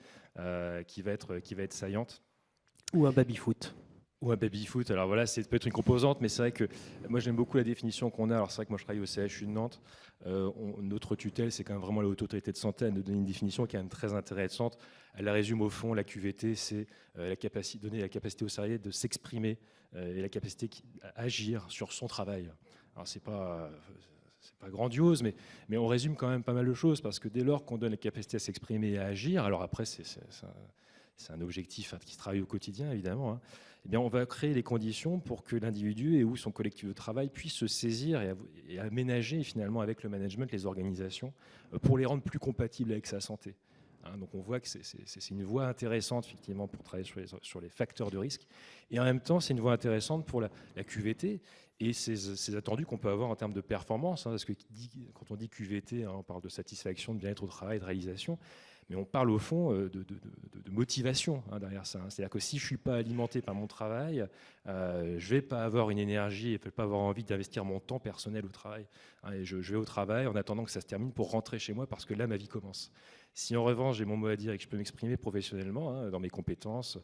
qui va être saillante. Ou un baby-foot. Ou un baby-foot. Alors voilà, c'est peut-être une composante, mais c'est vrai que moi j'aime beaucoup la définition qu'on a. Alors c'est vrai que moi je travaille au CHU de Nantes. Notre tutelle, c'est quand même vraiment la Haute Autorité de Santé. Elle nous donne une définition qui est quand même très intéressante. Elle la résume au fond, la QVT, c'est donner la capacité au salarié de s'exprimer et la capacité à agir sur son travail. Alors c'est pas grandiose, mais on résume quand même pas mal de choses, parce que dès lors qu'on donne la capacité à s'exprimer et à agir, alors après c'est un objectif qui se travaille au quotidien, évidemment, eh bien, on va créer les conditions pour que l'individu et ou son collectif de travail puisse se saisir et aménager finalement avec le management, les organisations, pour les rendre plus compatibles avec sa santé. Donc on voit que c'est une voie intéressante effectivement pour travailler sur les facteurs de risque, et en même temps c'est une voie intéressante pour la QVT et ces attendus qu'on peut avoir en termes de performance, parce que quand on dit QVT, on parle de satisfaction, de bien-être au travail, de réalisation, mais on parle au fond de motivation derrière ça. C'est-à-dire que si je ne suis pas alimenté par mon travail, je ne vais pas avoir une énergie et je ne vais pas avoir envie d'investir mon temps personnel au travail. Et je vais au travail en attendant que ça se termine pour rentrer chez moi, parce que là, ma vie commence. Si en revanche, j'ai mon mot à dire et que je peux m'exprimer professionnellement dans mes compétences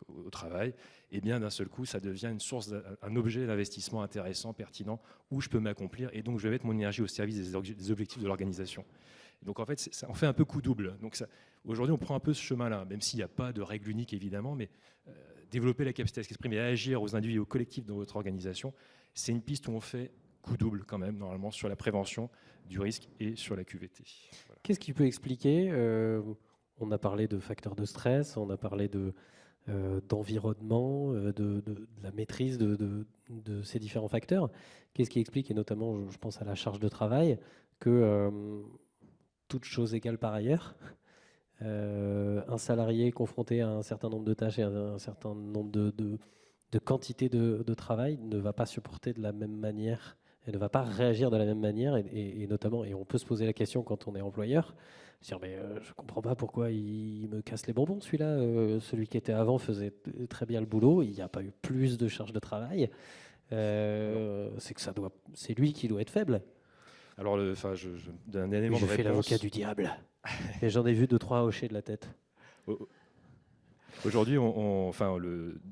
au travail, eh bien d'un seul coup, ça devient une source, un objet d'investissement intéressant, pertinent, où je peux m'accomplir, et donc je vais mettre mon énergie au service des objectifs de l'organisation. Donc en fait, ça en fait un peu coup double. Donc aujourd'hui, on prend un peu ce chemin-là, même s'il n'y a pas de règle unique évidemment, mais développer la capacité à s'exprimer et à agir aux individus et aux collectifs dans votre organisation, c'est une piste où on fait coup double quand même, normalement, sur la prévention du risque et sur la QVT. Voilà. Qu'est-ce qui peut expliquer on a parlé de facteurs de stress, on a parlé d'environnement, de la maîtrise de ces différents facteurs. Qu'est-ce qui explique, et notamment je pense à la charge de travail, que toutes choses égales par ailleurs, un salarié confronté à un certain nombre de tâches et à un certain nombre de quantités de travail ne va pas supporter de la même manière, et ne va pas réagir de la même manière, et notamment, et on peut se poser la question quand on est employeur, dire mais je comprends pas pourquoi il me casse les bonbons celui-là, celui qui était avant faisait très bien le boulot, il n'y a pas eu plus de charge de travail, c'est que c'est lui qui doit être faible. Alors, je donne un élément de réponse. Je fais l'avocat du diable. Et j'en ai vu 2-3 hocher de la tête. Aujourd'hui,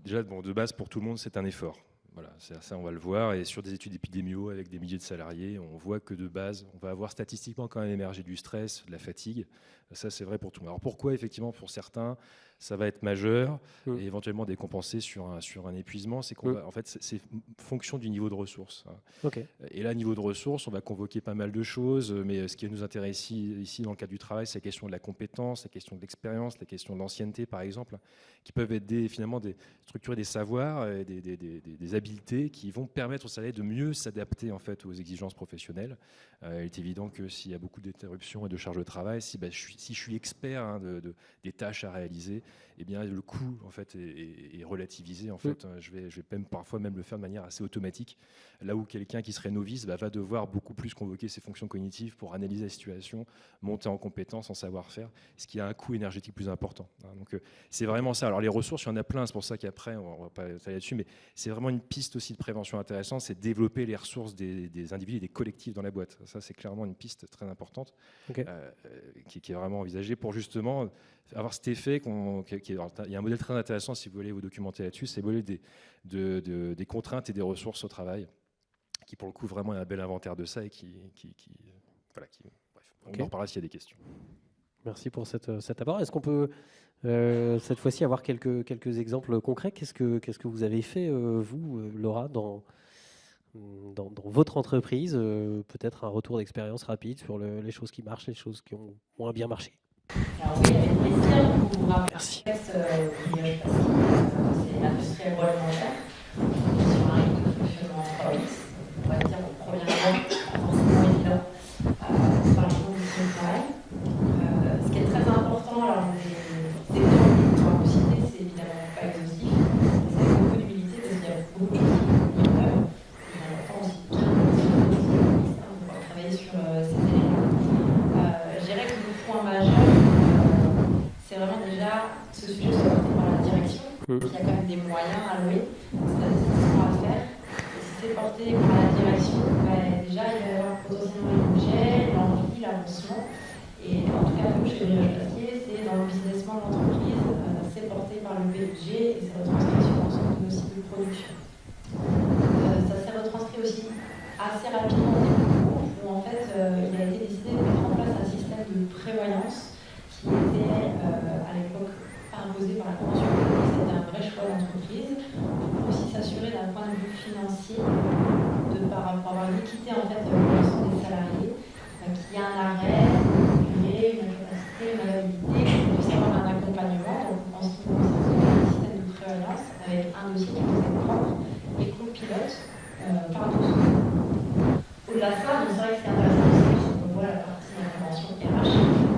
déjà, de base, pour tout le monde, c'est un effort. Voilà, ça, on va le voir. Et sur des études épidémiologiques avec des milliers de salariés, on voit que de base, on va avoir statistiquement quand même émergé du stress, de la fatigue. Ça, c'est vrai pour tout le monde. Alors pourquoi, effectivement, pour certains, ça va être majeur et éventuellement décompensé sur un épuisement? C'est en fait, c'est fonction du niveau de ressources. Okay. Et là, niveau de ressources, on va convoquer pas mal de choses, mais ce qui nous intéresse ici dans le cadre du travail, c'est la question de la compétence, la question de l'expérience, la question de l'ancienneté, par exemple, qui peuvent être structurer des savoirs, et des habiletés qui vont permettre aux salariés de mieux s'adapter en fait aux exigences professionnelles. Il est évident que s'il y a beaucoup d'interruptions et de charges de travail, si je suis expert des tâches à réaliser, eh bien le coût en fait est relativisé. En fait, je vais parfois même le faire de manière assez automatique. Là où quelqu'un qui serait novice va devoir beaucoup plus convoquer ses fonctions cognitives pour analyser la situation, monter en compétences, en savoir-faire, ce qui a un coût énergétique plus important. Donc c'est vraiment ça. Alors les ressources, il y en a plein. C'est pour ça qu'après on va pas étaler là-dessus, mais c'est vraiment une piste aussi de prévention intéressante, c'est développer les ressources des individus et des collectifs dans la boîte. Ça, c'est clairement une piste très importante qui est vraiment envisagée pour justement avoir cet effet. Il y a un modèle très intéressant, si vous voulez vous documenter là-dessus, c'est le modèle des contraintes et des ressources au travail, qui pour le coup vraiment est un bel inventaire de ça et bref. On en reparlera s'il y a des questions. Merci pour cet apport. Est-ce qu'on peut cette fois-ci avoir quelques exemples concrets? Qu'est-ce que vous avez fait, vous, Laura, dans votre entreprise? Peut-être un retour d'expérience rapide sur les choses qui marchent, les choses qui ont moins bien marché. Alors oui, avec plaisir, pour vous rappeler Merci. le contexte du liage passé, c'est l'industrie agroalimentaire, sur un rythme de fonctionnement en 3 weeks. On va dire au premier moment, pas forcément évident, par les conditions de travail. Ce qui est très important, alors des exemples qu'on va citer, c'est évidemment pas exhaustif, c'est avec beaucoup d'humilité de se dire beaucoup de choses qui sont neuves. Il est important aussi de pouvoir travailler sur ces éléments. Je dirais que le point majeur, c'est vraiment déjà ce sujet soit porté par la direction. Il y a quand même des moyens alloués, c'est la décision à faire. Et si c'est porté par la direction, déjà il va y avoir potentiellement le budget, l'envie, l'avancement. Et en tout cas, nous, chez Liège Papier, c'est dans le businessment de l'entreprise, c'est porté par le budget et c'est retranscrit sur l'ensemble de nos sites de production. Ça s'est retranscrit aussi assez rapidement au début, où en fait, il a été décidé de mettre en place un système de prévoyance qui était à l'époque pas imposé par la Convention européenne, c'était un vrai choix d'entreprise pour aussi s'assurer d'un point de vue financier, pour avoir une équité en fait de l'ensemble des salariés, qu'il y a un arrêt, une incapacité, une invalidité, qu'on puisse avoir un accompagnement. Donc en ce qui concerne un système de prévoyance avec un dossier qui vous est propre et qu'on pilote par dossier. Au-delà de ça, c'est vrai que c'est intéressant aussi qu'on voit la partie intervention RH.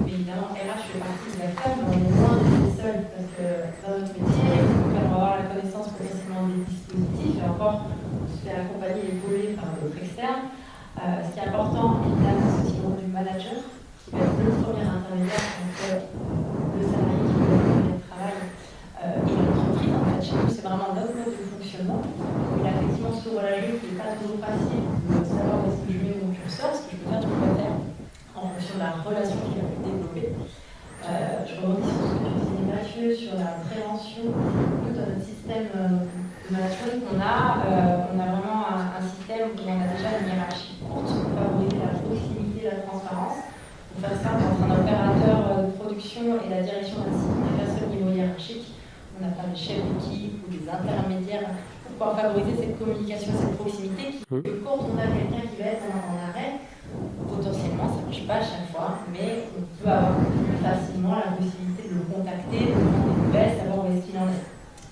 Mais évidemment, RH fait partie de l'acteur, mais on est loin d'être seul parce que dans notre métier, on va avoir la connaissance potentiellement des dispositifs et encore, on se fait accompagner et épauler par d'autres externes. Ce qui est important, évidemment, c'est aussi le rôle du manager, qui va être le premier intermédiaire entre le salarié qui fait le travail et l'entreprise. En fait, chez nous, c'est vraiment notre mode de fonctionnement. Il a effectivement ce rôle à jouer qui n'est pas toujours facile de savoir où est-ce que je mets mon curseur, ce que je peux faire, je peux pas faire en fonction de la relation qu'il a pu développer. Je rebondis sur ce que tu disais, Mathieu, sur la prévention. Nous, dans notre système de management qu'on a vraiment un système où on a déjà une hiérarchie courte pour favoriser la proximité et la transparence. Pour faire ça, entre un opérateur de production et la direction d'un site, des personnes au niveau hiérarchique, on n'a pas des chefs d'équipe ou des intermédiaires pour pouvoir favoriser cette communication, cette proximité. Quand on a quelqu'un qui va être en arrêt, potentiellement, ça ne marche pas à chaque fois, mais on peut avoir plus facilement la possibilité de le contacter, de prendre des nouvelles, savoir où est-ce qu'il en est.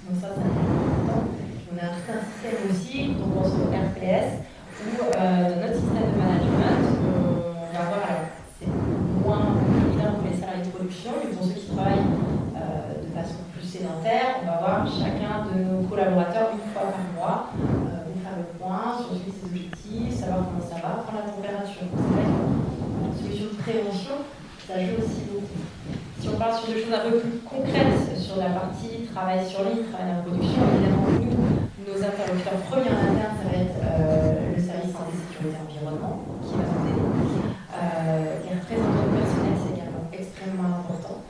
Donc ça c'est important. On a tout un système aussi, donc on se retrouve RPS, où dans notre système de management, on va avoir, c'est moins évident pour les salariés de production, mais pour ceux qui travaillent de façon plus sédentaire, on va voir chacun de nos collaborateurs une fois par mois, pour faire le point sur ses objectifs, savoir comment ça va, prendre la température. C'est vrai qu'une solution de prévention, ça joue aussi beaucoup. Si on parle sur des choses un peu plus concrètes, sur la partie travail sur ligne, travail dans la production, évidemment, nous, nos interlocuteurs premiers en interne, ça va être le service santé, sécurité, environnement, qui va nous aider. Les représentants personnels, c'est également extrêmement important.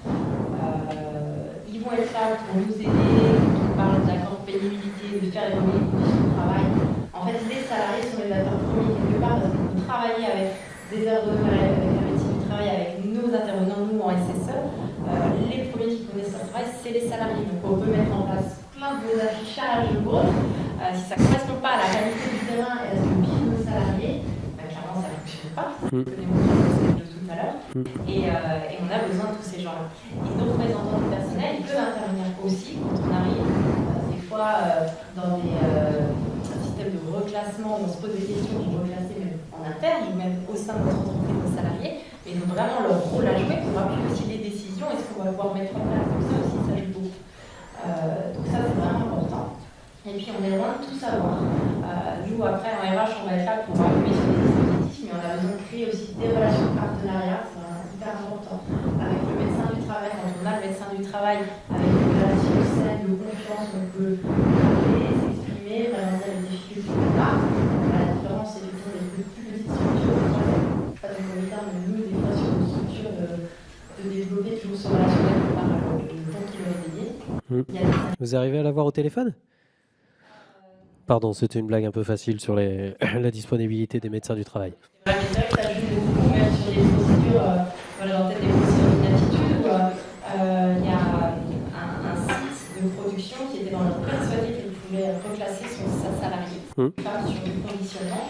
Ils vont être là pour nous aider quand on parle d'accord de pénibilité, de faire évoluer les conditions de travail. En fait, les salariés sont les acteurs premiers quelque part parce qu'on peut travailler avec des heures de travail, avec la médecine du travail, avec nos intervenants, nous en SSE. Les premiers qui connaissent leur travail, c'est les salariés. Donc on peut mettre en place plein de affichages de gros. Si ça ne correspond pas à la réalité du terrain et à ce que vivent nos salariés, clairement ça ne fonctionne pas. Je peux démontrer de tout à l'heure. Et on a besoin de tous ces gens-là. Et nos représentants du personnel, ils peuvent intervenir aussi quand on arrive, des fois dans des systèmes de reclassement où on se pose des questions pour reclasser même en interne ou même au sein de notre entreprise, nos salariés. Mais ils ont vraiment leur rôle à jouer pour appuyer aussi les décisions et ce qu'on va pouvoir mettre en place. Donc ça aussi, ça joue beaucoup. Donc ça, c'est vraiment important. Et puis, on est loin de tout savoir. Nous, après, en RH, on va être là pour appuyer sur des dispositifs, mais on a besoin de créer aussi des relations de partenariat, c'est vraiment hyper important. Avec le médecin du travail, quand on a le médecin du travail, avec une relation saine, de confiance, on peut parler, s'exprimer, vraiment dire les difficultés qu'on a. La différence, c'est effectivement des plus petites structures. Pas de comité, mais nous, des fois, sur une structure de développer toujours ce relationnel par le temps qui leur est dédié. Vous arrivez à l'avoir au téléphone ? Pardon, c'était une blague un peu facile sur la disponibilité des médecins du travail. C'est vrai que ça joue beaucoup, même sur les procédures voilà, dans Tête des possibles d'inaptitude, où il y a un site de production qui était dans le persuadé qu'il pouvait reclasser sa salarié, femme sur du conditionnement.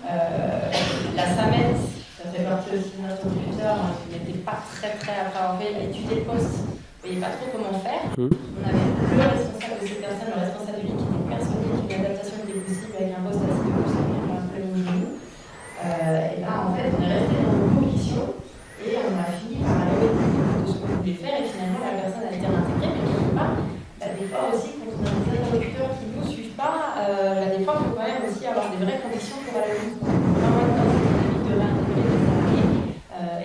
La SAMET, ça fait partie aussi de notre interlocuteur, qui n'était pas très prêt après avoir étudié le poste. On ne voyait pas trop comment faire. On avait le responsable de cette personne, le responsable de lui, qui était persuadé qu'une adaptation était possible avec un poste assez de plus un peu de nous. Et là, en fait, on est resté dans nos convictions et on a fini par aller au bout de ce qu'on voulait faire. Et finalement, la personne a été intégrée, mais quelque part, des fois aussi, quand on a des interlocuteurs qui ne nous suivent pas, des fois, il faut quand même aussi avoir des vraies conditions pour aller au bout. Vraiment être dans une dynamique de réintégrer les salariés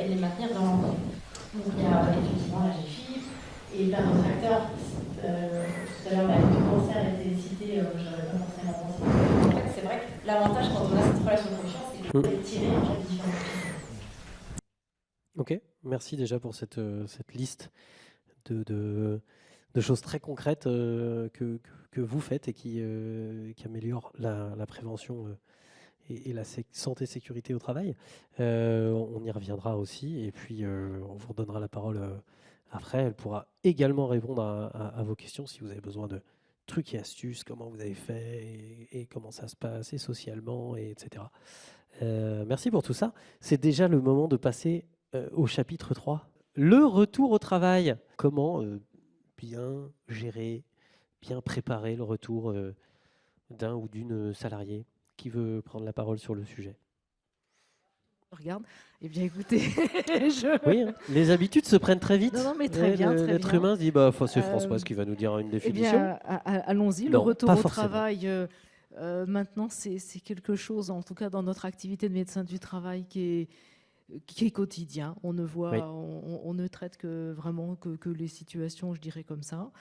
et de les maintenir dans l'emploi. Donc, il y a effectivement la GFIP et plein d'autres acteurs. Tout à l'heure, la lutte du cancer a été citée, je n'avais pas forcément pensé. En fait, c'est vrai que l'avantage quand on a cette relation de confiance, c'est de tirer en fait différentes choses. Ok, merci déjà pour cette liste de choses très concrètes que vous faites et qui améliorent la prévention et la santé sécurité au travail. On y reviendra aussi et puis on vous redonnera la parole après. Elle pourra également répondre à vos questions si vous avez besoin de trucs et astuces, comment vous avez fait et comment ça se passe et socialement, etc. Merci pour tout ça. C'est déjà le moment de passer au chapitre 3. Le retour au travail. Comment bien gérer, bien préparer le retour d'un ou d'une salariée. Qui veut prendre la parole sur le sujet? Regarde. Eh bien, écoutez, Oui, hein, les habitudes se prennent très vite. Non, mais très bien. L'être humain se dit, c'est Françoise qui va nous dire une définition. Eh bien, allons-y. Le retour au travail, maintenant, c'est quelque chose, en tout cas dans notre activité de médecin du travail, qui est quotidien. On ne voit, on ne traite que vraiment que les situations, je dirais comme ça.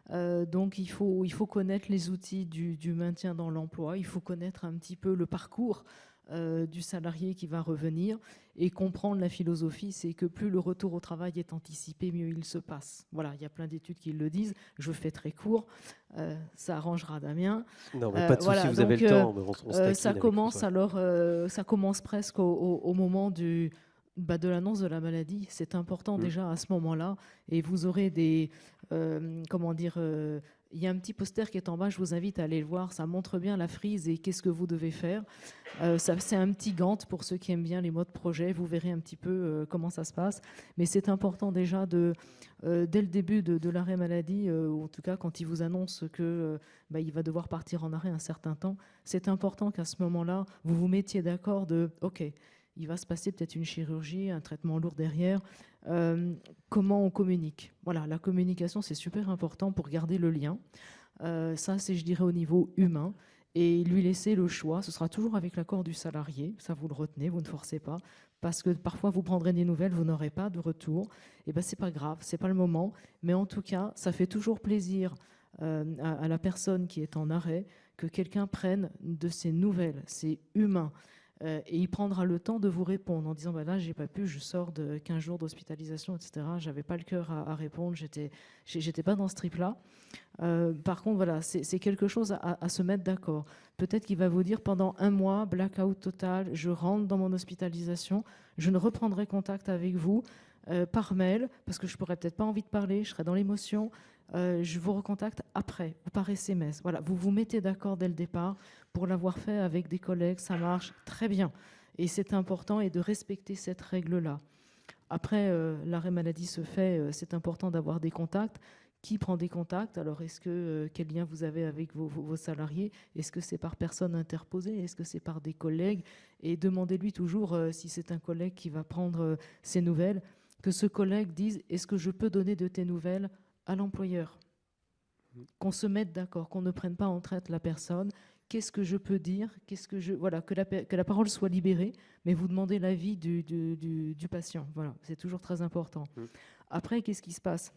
Donc il faut connaître les outils du maintien dans l'emploi, il faut connaître un petit peu le parcours du salarié qui va revenir et comprendre la philosophie, c'est que plus le retour au travail est anticipé, mieux il se passe. Voilà, il y a plein d'études qui le disent, je fais très court, ça arrangera Damien. Non, mais pas de souci, vous avez le temps. Ça commence alors, ça commence presque au moment de l'annonce de la maladie. C'est important déjà à ce moment-là. Et vous aurez des... il y a un petit poster qui est en bas, je vous invite à aller le voir. Ça montre bien la frise et qu'est-ce que vous devez faire. C'est un petit Gantt pour ceux qui aiment bien les modes projet. Vous verrez un petit peu comment ça se passe. Mais c'est important déjà, dès le début de l'arrêt maladie, ou en tout cas quand il vous annonce qu'il va devoir partir en arrêt un certain temps, c'est important qu'à ce moment-là, vous vous mettiez d'accord de « OK ». Il va se passer peut-être une chirurgie, un traitement lourd derrière. Comment on communique? Voilà, la communication, c'est super important pour garder le lien. Ça, c'est, je dirais, au niveau humain. Et lui laisser le choix. Ce sera toujours avec l'accord du salarié. Ça, vous le retenez, vous ne forcez pas. Parce que parfois, vous prendrez des nouvelles, vous n'aurez pas de retour. Et bien, c'est pas grave, c'est pas le moment. Mais en tout cas, ça fait toujours plaisir à la personne qui est en arrêt que quelqu'un prenne de ses nouvelles. C'est humain. Et il prendra le temps de vous répondre en disant là j'ai pas pu, je sors de 15 jours d'hospitalisation, etc. J'avais pas le cœur à répondre, j'étais pas dans ce trip là. Par contre voilà, c'est quelque chose à se mettre d'accord. Peut-être qu'il va vous dire pendant 1 mois, blackout total, je rentre dans mon hospitalisation, je ne reprendrai contact avec vous par mail parce que je pourrais peut-être pas envie de parler, je serai dans l'émotion. Je vous recontacte après ou par SMS. Voilà, vous vous mettez d'accord dès le départ. Pour l'avoir fait avec des collègues, ça marche très bien. Et c'est important et de respecter cette règle-là. Après, l'arrêt maladie se fait, c'est important d'avoir des contacts. Qui prend des contacts? Alors, quel lien vous avez avec vos salariés? Est-ce que c'est par personne interposée? Est-ce que c'est par des collègues? Et demandez-lui toujours, si c'est un collègue qui va prendre ses nouvelles, que ce collègue dise « Est-ce que je peux donner de tes nouvelles ?» à l'employeur, qu'on se mette d'accord, qu'on ne prenne pas en traite la personne. Qu'est-ce que je peux dire? Voilà, que la parole soit libérée, mais vous demandez l'avis du patient. Voilà, c'est toujours très important. Après, qu'est-ce qui se passe?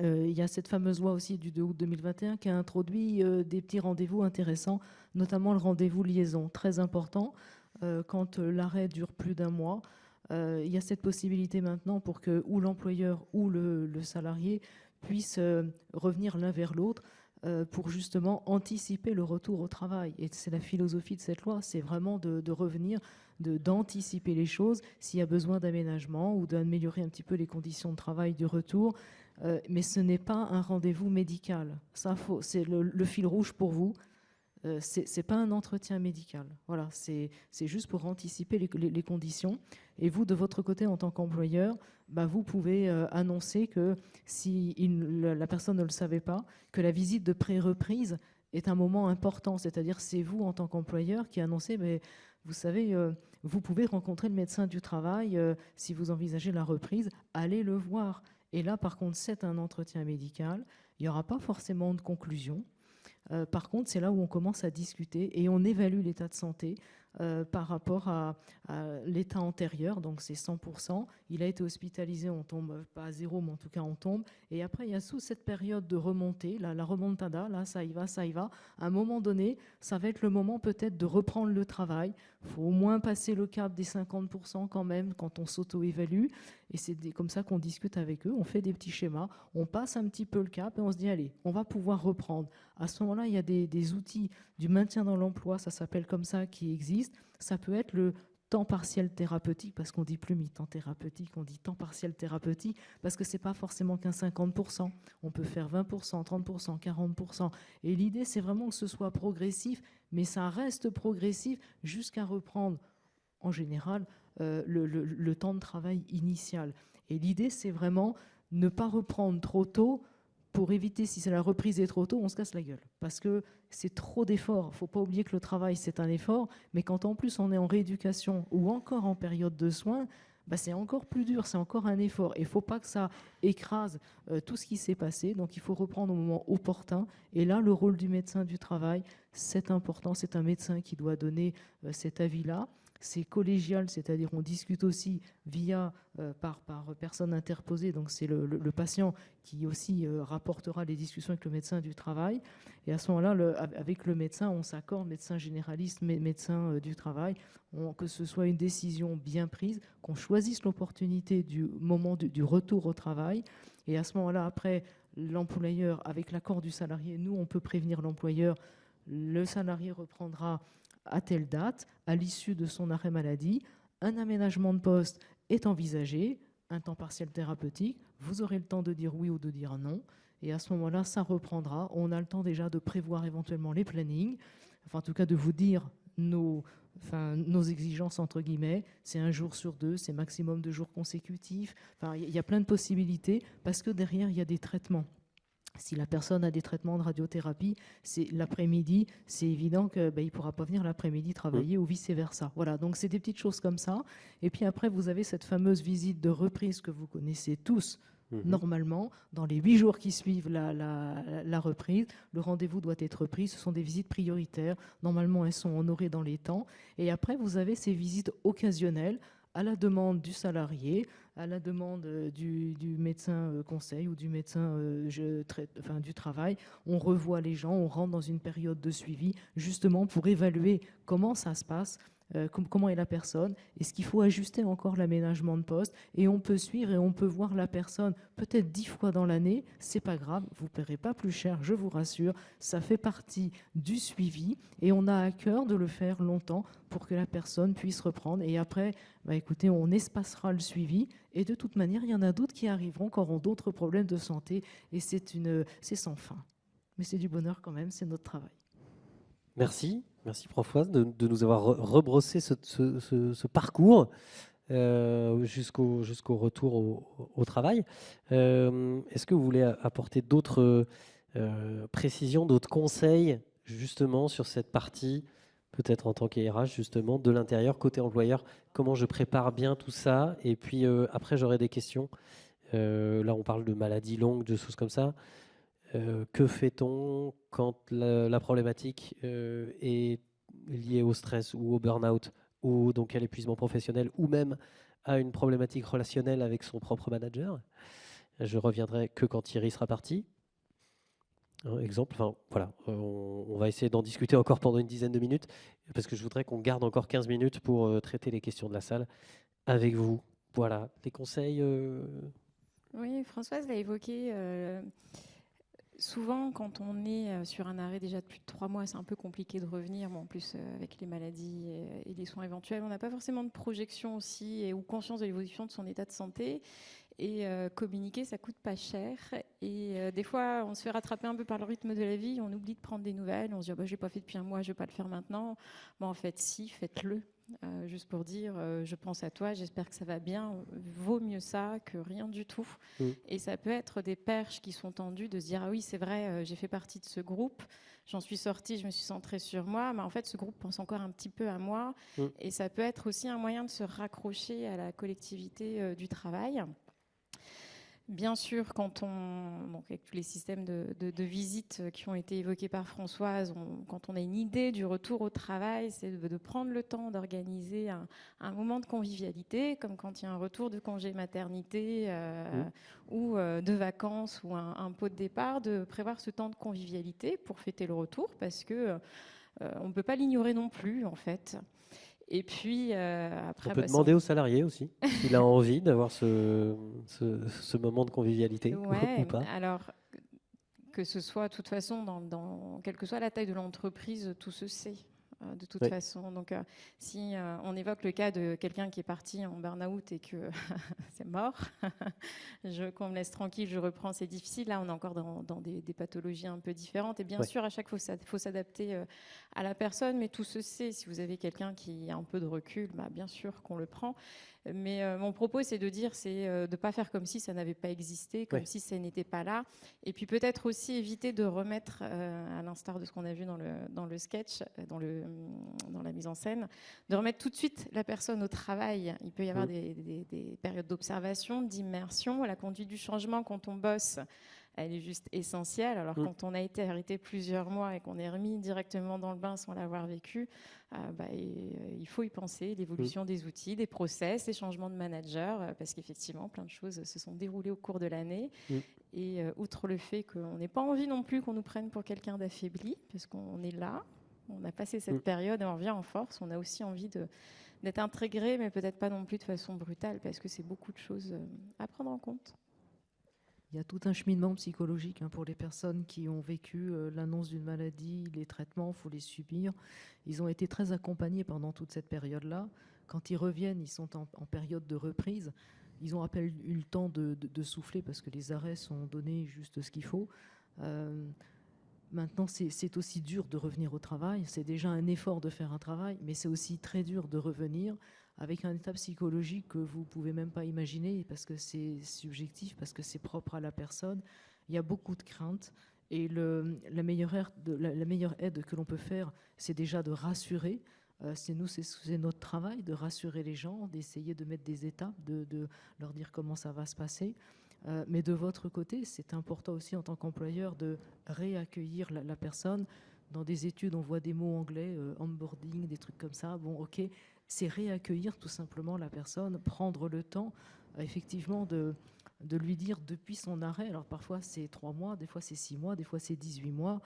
Il y a cette fameuse loi aussi du 2 août 2021 qui a introduit des petits rendez-vous intéressants, notamment le rendez-vous liaison, très important. Quand l'arrêt dure plus d'1 mois, il y a cette possibilité maintenant pour que ou l'employeur ou le salarié puissent revenir l'un vers l'autre pour justement anticiper le retour au travail. Et c'est la philosophie de cette loi, c'est vraiment de revenir, d'anticiper les choses s'il y a besoin d'aménagement ou d'améliorer un petit peu les conditions de travail du retour. Mais ce n'est pas un rendez-vous médical. Ça, c'est le fil rouge pour vous. C'est pas un entretien médical. Voilà, c'est juste pour anticiper les conditions. Et vous, de votre côté, en tant qu'employeur, vous pouvez annoncer que si la personne ne le savait pas, que la visite de pré-reprise est un moment important. C'est-à-dire, c'est vous, en tant qu'employeur, qui annoncez, mais vous savez, vous pouvez rencontrer le médecin du travail si vous envisagez la reprise, allez le voir. Et là, par contre, c'est un entretien médical. Il n'y aura pas forcément de conclusion. Par contre, c'est là où on commence à discuter et on évalue l'état de santé par rapport à l'état antérieur, donc c'est 100%. Il a été hospitalisé, on tombe pas à 0, mais en tout cas on tombe. Et après, il y a sous cette période de remontée, la remontada, là ça y va, ça y va. À un moment donné, ça va être le moment peut-être de reprendre le travail. Il faut au moins passer le cap des 50% quand même quand on s'auto-évalue. Et c'est comme ça qu'on discute avec eux, on fait des petits schémas, on passe un petit peu le cap et on se dit allez, on va pouvoir reprendre. À ce moment-là, il y a des outils du maintien dans l'emploi, ça s'appelle comme ça, qui existent. Ça peut être le temps partiel thérapeutique, parce qu'on ne dit plus mi-temps thérapeutique, on dit temps partiel thérapeutique, parce que ce n'est pas forcément qu'un 50%. On peut faire 20%, 30%, 40%. Et l'idée, c'est vraiment que ce soit progressif, mais ça reste progressif jusqu'à reprendre, en général, le temps de travail initial. Et l'idée, c'est vraiment ne pas reprendre trop tôt pour éviter, si la reprise est trop tôt, on se casse la gueule. Parce que c'est trop d'efforts. Il ne faut pas oublier que le travail, c'est un effort. Mais quand en plus on est en rééducation ou encore en période de soins, c'est encore plus dur, c'est encore un effort. Et il ne faut pas que ça écrase tout ce qui s'est passé. Donc il faut reprendre au moment opportun. Et là, le rôle du médecin du travail, c'est important. C'est un médecin qui doit donner cet avis-là. C'est collégial, c'est-à-dire on discute aussi via par personne interposée, donc c'est le patient qui aussi rapportera les discussions avec le médecin du travail. Et à ce moment-là, avec le médecin, on s'accorde, médecin généraliste, médecin du travail, que ce soit une décision bien prise, qu'on choisisse l'opportunité du moment du retour au travail. Et à ce moment-là, après, l'employeur, avec l'accord du salarié, nous, on peut prévenir l'employeur, le salarié reprendra à telle date, à l'issue de son arrêt maladie, un aménagement de poste est envisagé, un temps partiel thérapeutique, vous aurez le temps de dire oui ou de dire non, et à ce moment-là, ça reprendra. On a le temps déjà de prévoir éventuellement les plannings, enfin en tout cas de vous dire nos exigences entre guillemets, c'est 1 jour sur 2, c'est maximum 2 jours consécutifs, enfin il y a plein de possibilités parce que derrière il y a des traitements. Si la personne a des traitements de radiothérapie, c'est l'après-midi, c'est évident qu'il ne pourra pas venir l'après-midi travailler ou vice-versa. Voilà, donc c'est des petites choses comme ça. Et puis après, vous avez cette fameuse visite de reprise que vous connaissez tous normalement. Dans les 8 jours qui suivent la reprise, le rendez-vous doit être pris. Ce sont des visites prioritaires. Normalement, elles sont honorées dans les temps. Et après, vous avez ces visites occasionnelles à la demande du salarié, à la demande du médecin conseil ou du médecin du travail. On revoit les gens, on rentre dans une période de suivi justement pour évaluer comment ça se passe, comment est la personne, est-ce qu'il faut ajuster encore l'aménagement de poste, et on peut suivre et on peut voir la personne peut-être 10 fois dans l'année, c'est pas grave, vous ne paierez pas plus cher, je vous rassure, ça fait partie du suivi et on a à cœur de le faire longtemps pour que la personne puisse reprendre. Et après, écoutez, on espacera le suivi et de toute manière, il y en a d'autres qui arriveront, qui auront d'autres problèmes de santé et c'est sans fin. Mais c'est du bonheur quand même, c'est notre travail. Merci Françoise de nous avoir rebrossé ce parcours jusqu'au retour au travail. Est-ce que vous voulez apporter d'autres précisions, d'autres conseils justement sur cette partie, peut-être en tant qu'RH justement, de l'intérieur, côté employeur, comment je prépare bien tout ça? Et puis après j'aurai des questions. Là on parle de maladies longues, de choses comme ça. Que fait-on quand la problématique est liée au stress ou au burn-out ou donc à l'épuisement professionnel ou même à une problématique relationnelle avec son propre manager? Je reviendrai que quand Thierry sera parti. Exemple, voilà, on va essayer d'en discuter encore pendant une dizaine de minutes parce que je voudrais qu'on garde encore 15 minutes pour traiter les questions de la salle avec vous. Voilà, des conseils Oui, Françoise l'a évoqué. souvent, quand on est sur un arrêt déjà de plus de 3 mois, c'est un peu compliqué de revenir. Bon, en plus, avec les maladies et les soins éventuels, on n'a pas forcément de projection aussi ou conscience de l'évolution de son état de santé. Et communiquer, ça coûte pas cher. Et des fois, on se fait rattraper un peu par le rythme de la vie. On oublie de prendre des nouvelles. On se dit, je l'ai pas fait depuis un mois, je vais pas le faire maintenant. Bon, en fait, si, faites-le. Juste pour dire, je pense à toi, j'espère que ça va bien. Vaut mieux ça que rien du tout. Et ça peut être des perches qui sont tendues de se dire, ah oui, c'est vrai, j'ai fait partie de ce groupe. J'en suis sortie, je me suis centrée sur moi. Mais en fait, ce groupe pense encore un petit peu à moi. Et ça peut être aussi un moyen de se raccrocher à la collectivité du travail. Bien sûr, donc avec tous les systèmes de visite qui ont été évoqués par Françoise, quand on a une idée du retour au travail, c'est de prendre le temps d'organiser un moment de convivialité, comme quand il y a un retour de congé maternité ou de vacances ou un pot de départ, de prévoir ce temps de convivialité pour fêter le retour, parce que on ne peut pas l'ignorer non plus, en fait. Et puis après, on peut demander aux salariés aussi s'il a envie d'avoir ce moment de convivialité ou pas. Alors que ce soit de toute façon quelle que soit la taille de l'entreprise, tout se sait. De toute façon. Donc, si on évoque le cas de quelqu'un qui est parti en burn-out et que c'est mort, qu'on me laisse tranquille, je reprends, c'est difficile. Là, on est encore dans des pathologies un peu différentes. Et bien sûr, à chaque fois, il faut s'adapter à la personne, mais tout se sait. Si vous avez quelqu'un qui a un peu de recul, bien sûr qu'on le prend. Mais mon propos, c'est de dire, c'est de ne pas faire comme si ça n'avait pas existé, comme si ça n'était pas là. Et puis peut-être aussi éviter de remettre, à l'instar de ce qu'on a vu dans le sketch, dans la mise en scène, de remettre tout de suite la personne au travail. Il peut y avoir des périodes d'observation, d'immersion. La conduite du changement, quand on bosse, elle est juste essentielle. Alors quand on a été arrêté plusieurs mois et qu'on est remis directement dans le bain sans l'avoir vécu, il faut y penser, l'évolution des outils, des process, les changements de manager, parce qu'effectivement, plein de choses se sont déroulées au cours de l'année. Et outre le fait qu'on n'ait pas envie non plus qu'on nous prenne pour quelqu'un d'affaibli, parce qu'on est là, on a passé cette période et on revient en force, on a aussi envie d'être intégré, mais peut-être pas non plus de façon brutale, parce que c'est beaucoup de choses à prendre en compte. Il y a tout un cheminement psychologique pour les personnes qui ont vécu l'annonce d'une maladie, les traitements, il faut les subir. Ils ont été très accompagnés pendant toute cette période-là. Quand ils reviennent, ils sont en période de reprise. Ils ont à peine eu le temps de souffler parce que les arrêts sont donnés juste ce qu'il faut. Maintenant, c'est aussi dur de revenir au travail. C'est déjà un effort de faire un travail, mais c'est aussi très dur de revenir avec un état psychologique que vous ne pouvez même pas imaginer parce que c'est subjectif, parce que c'est propre à la personne. Il y a beaucoup de craintes et la meilleure aide que l'on peut faire, c'est déjà de rassurer. C'est notre travail de rassurer les gens, d'essayer de mettre des étapes, de leur dire comment ça va se passer. Mais de votre côté, c'est important aussi en tant qu'employeur de réaccueillir la personne. Dans des études, on voit des mots anglais, onboarding, des trucs comme ça. Bon, ok, c'est réaccueillir tout simplement la personne, prendre le temps, effectivement, de lui dire depuis son arrêt. Alors parfois c'est 3 mois, des fois c'est 6 mois, des fois c'est 18 mois.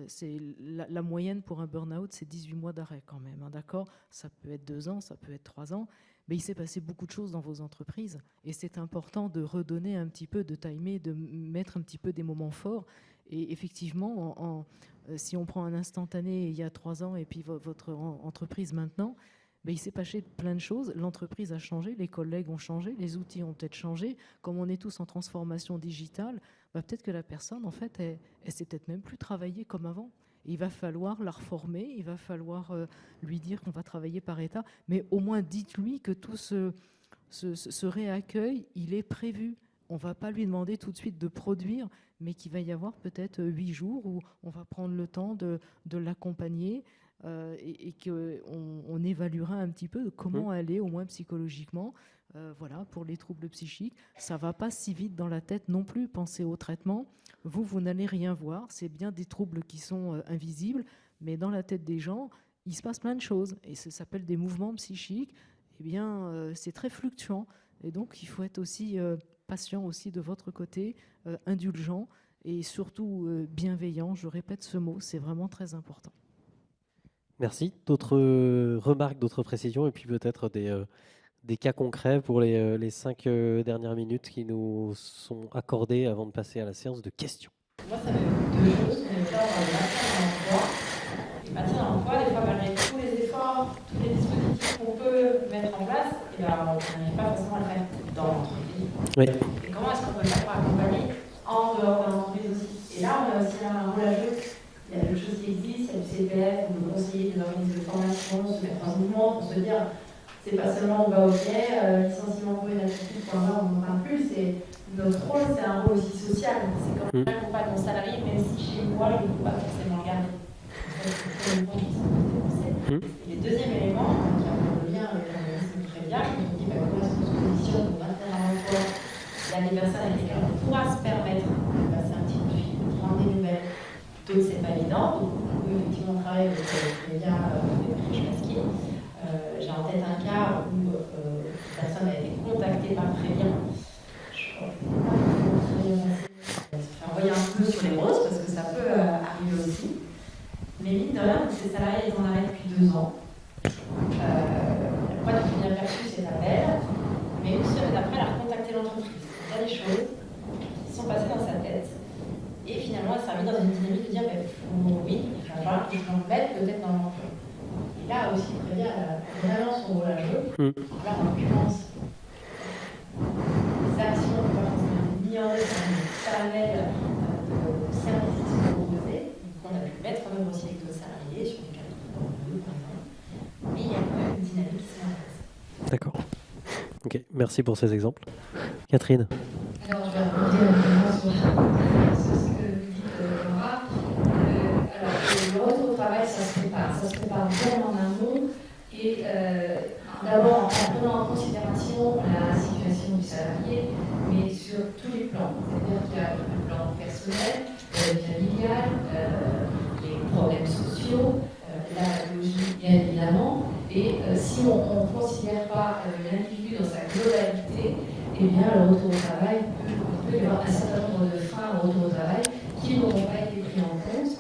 C'est la moyenne pour un burn-out, c'est 18 mois d'arrêt quand même, d'accord ? Ça peut être 2 ans, ça peut être 3 ans. Mais il s'est passé beaucoup de choses dans vos entreprises et c'est important de redonner un petit peu, de timer, de mettre un petit peu des moments forts. Et effectivement, si on prend un instantané il y a 3 ans et puis votre entreprise maintenant, il s'est passé plein de choses. L'entreprise a changé, les collègues ont changé, les outils ont peut-être changé. Comme on est tous en transformation digitale, peut-être que la personne, en fait, elle sait peut-être même plus travailler comme avant. Il va falloir la reformer, il va falloir lui dire qu'on va travailler par état, mais au moins dites-lui que tout ce réaccueil, il est prévu. On ne va pas lui demander tout de suite de produire, mais qu'il va y avoir peut-être 8 jours où on va prendre le temps de l'accompagner et qu'on évaluera un petit peu comment elle est, au moins psychologiquement. Voilà, pour les troubles psychiques, ça ne va pas si vite dans la tête non plus. Pensez au traitement. Vous n'allez rien voir. C'est bien des troubles qui sont invisibles, mais dans la tête des gens, il se passe plein de choses. Et ça s'appelle des mouvements psychiques. Eh bien, c'est très fluctuant. Et donc, il faut être aussi patient aussi de votre côté, indulgent et surtout bienveillant. Je répète ce mot, c'est vraiment très important. Merci. D'autres remarques, d'autres précisions et puis peut-être des cas concrets pour les 5 dernières minutes qui nous sont accordées avant de passer à la séance de questions. Moi, ça m'évoque deux choses. Déjà, on parle de maintien dans l'emploi. Et maintien dans l'emploi, des fois, malgré tous les efforts, tous les dispositifs qu'on peut mettre en place, on n'arrive pas forcément à le faire dans l'entreprise. Oui. Et comment est-ce qu'on peut le faire pour accompagner en dehors de l'entreprise aussi? Et là, on a aussi un rôle à jouer. Il y a des choses qui existent, il y a du CPF, on peut conseiller des organismes de formation, se mettre en mouvement pour se dire, c'est pas seulement on va au pied, licenciement pour inaptitude, on n'en parle plus, c'est notre rôle, c'est un rôle aussi social. C'est comme j'accompagne mon salarié, même si chez moi, je ne peux pas forcément le garder. Et le deuxième élément, qui a un lien avec l'organisme très bien, qui nous dit comment est-ce qu'on se positionne pour maintenir un emploi, il y a des personnes avec lesquelles on pourra se permettre de passer un petit coup de fil, de prendre des nouvelles. D'autres, c'est pas évident. Donc, effectivement, on travaille avec les médias des Masquines. J'ai en tête un cas où une personne a été contactée par Prévien. Je vais envoyer un peu sur les roses parce que ça peut arriver aussi. Mais mine de rien, ces salariés, ils en arrêtent depuis 2 ans. Elle n'a pas du tout bien perçu cet appel, mais une semaine après, elle a recontacté l'entreprise. Il y a des choses qui sont passées dans sa tête. Et finalement, elle s'est remise dans une dynamique de dire oui, il va falloir que je m'en mette peut-être dans l'emploi. Et là aussi, Prévia a vraiment son rôle à jouer. Là, en l'occurrence, les actions ne peuvent pas forcément être mises en œuvre dans une parallèle de services qui sont proposés. Donc, on a pu mettre en œuvre aussi avec nos salariés sur des cas de par exemple. Mais il y a quand même une dynamique qui se met en place. D'accord. Ok, merci pour ces exemples. Catherine. Alors, je vais rebondir sur ce que vous dites, Laura. Alors, le retour au travail, ça se prépare bien en amont. Et d'abord, en prenant en considération la situation du salarié, mais sur tous les plans. C'est-à-dire qu'il y a le plan personnel, familial, les problèmes sociaux, la logique, bien évidemment. Et si on ne considère pas l'individu dans sa globalité, eh bien, le retour au travail peut y avoir un certain nombre de freins au retour au travail qui n'auront pas été pris en compte,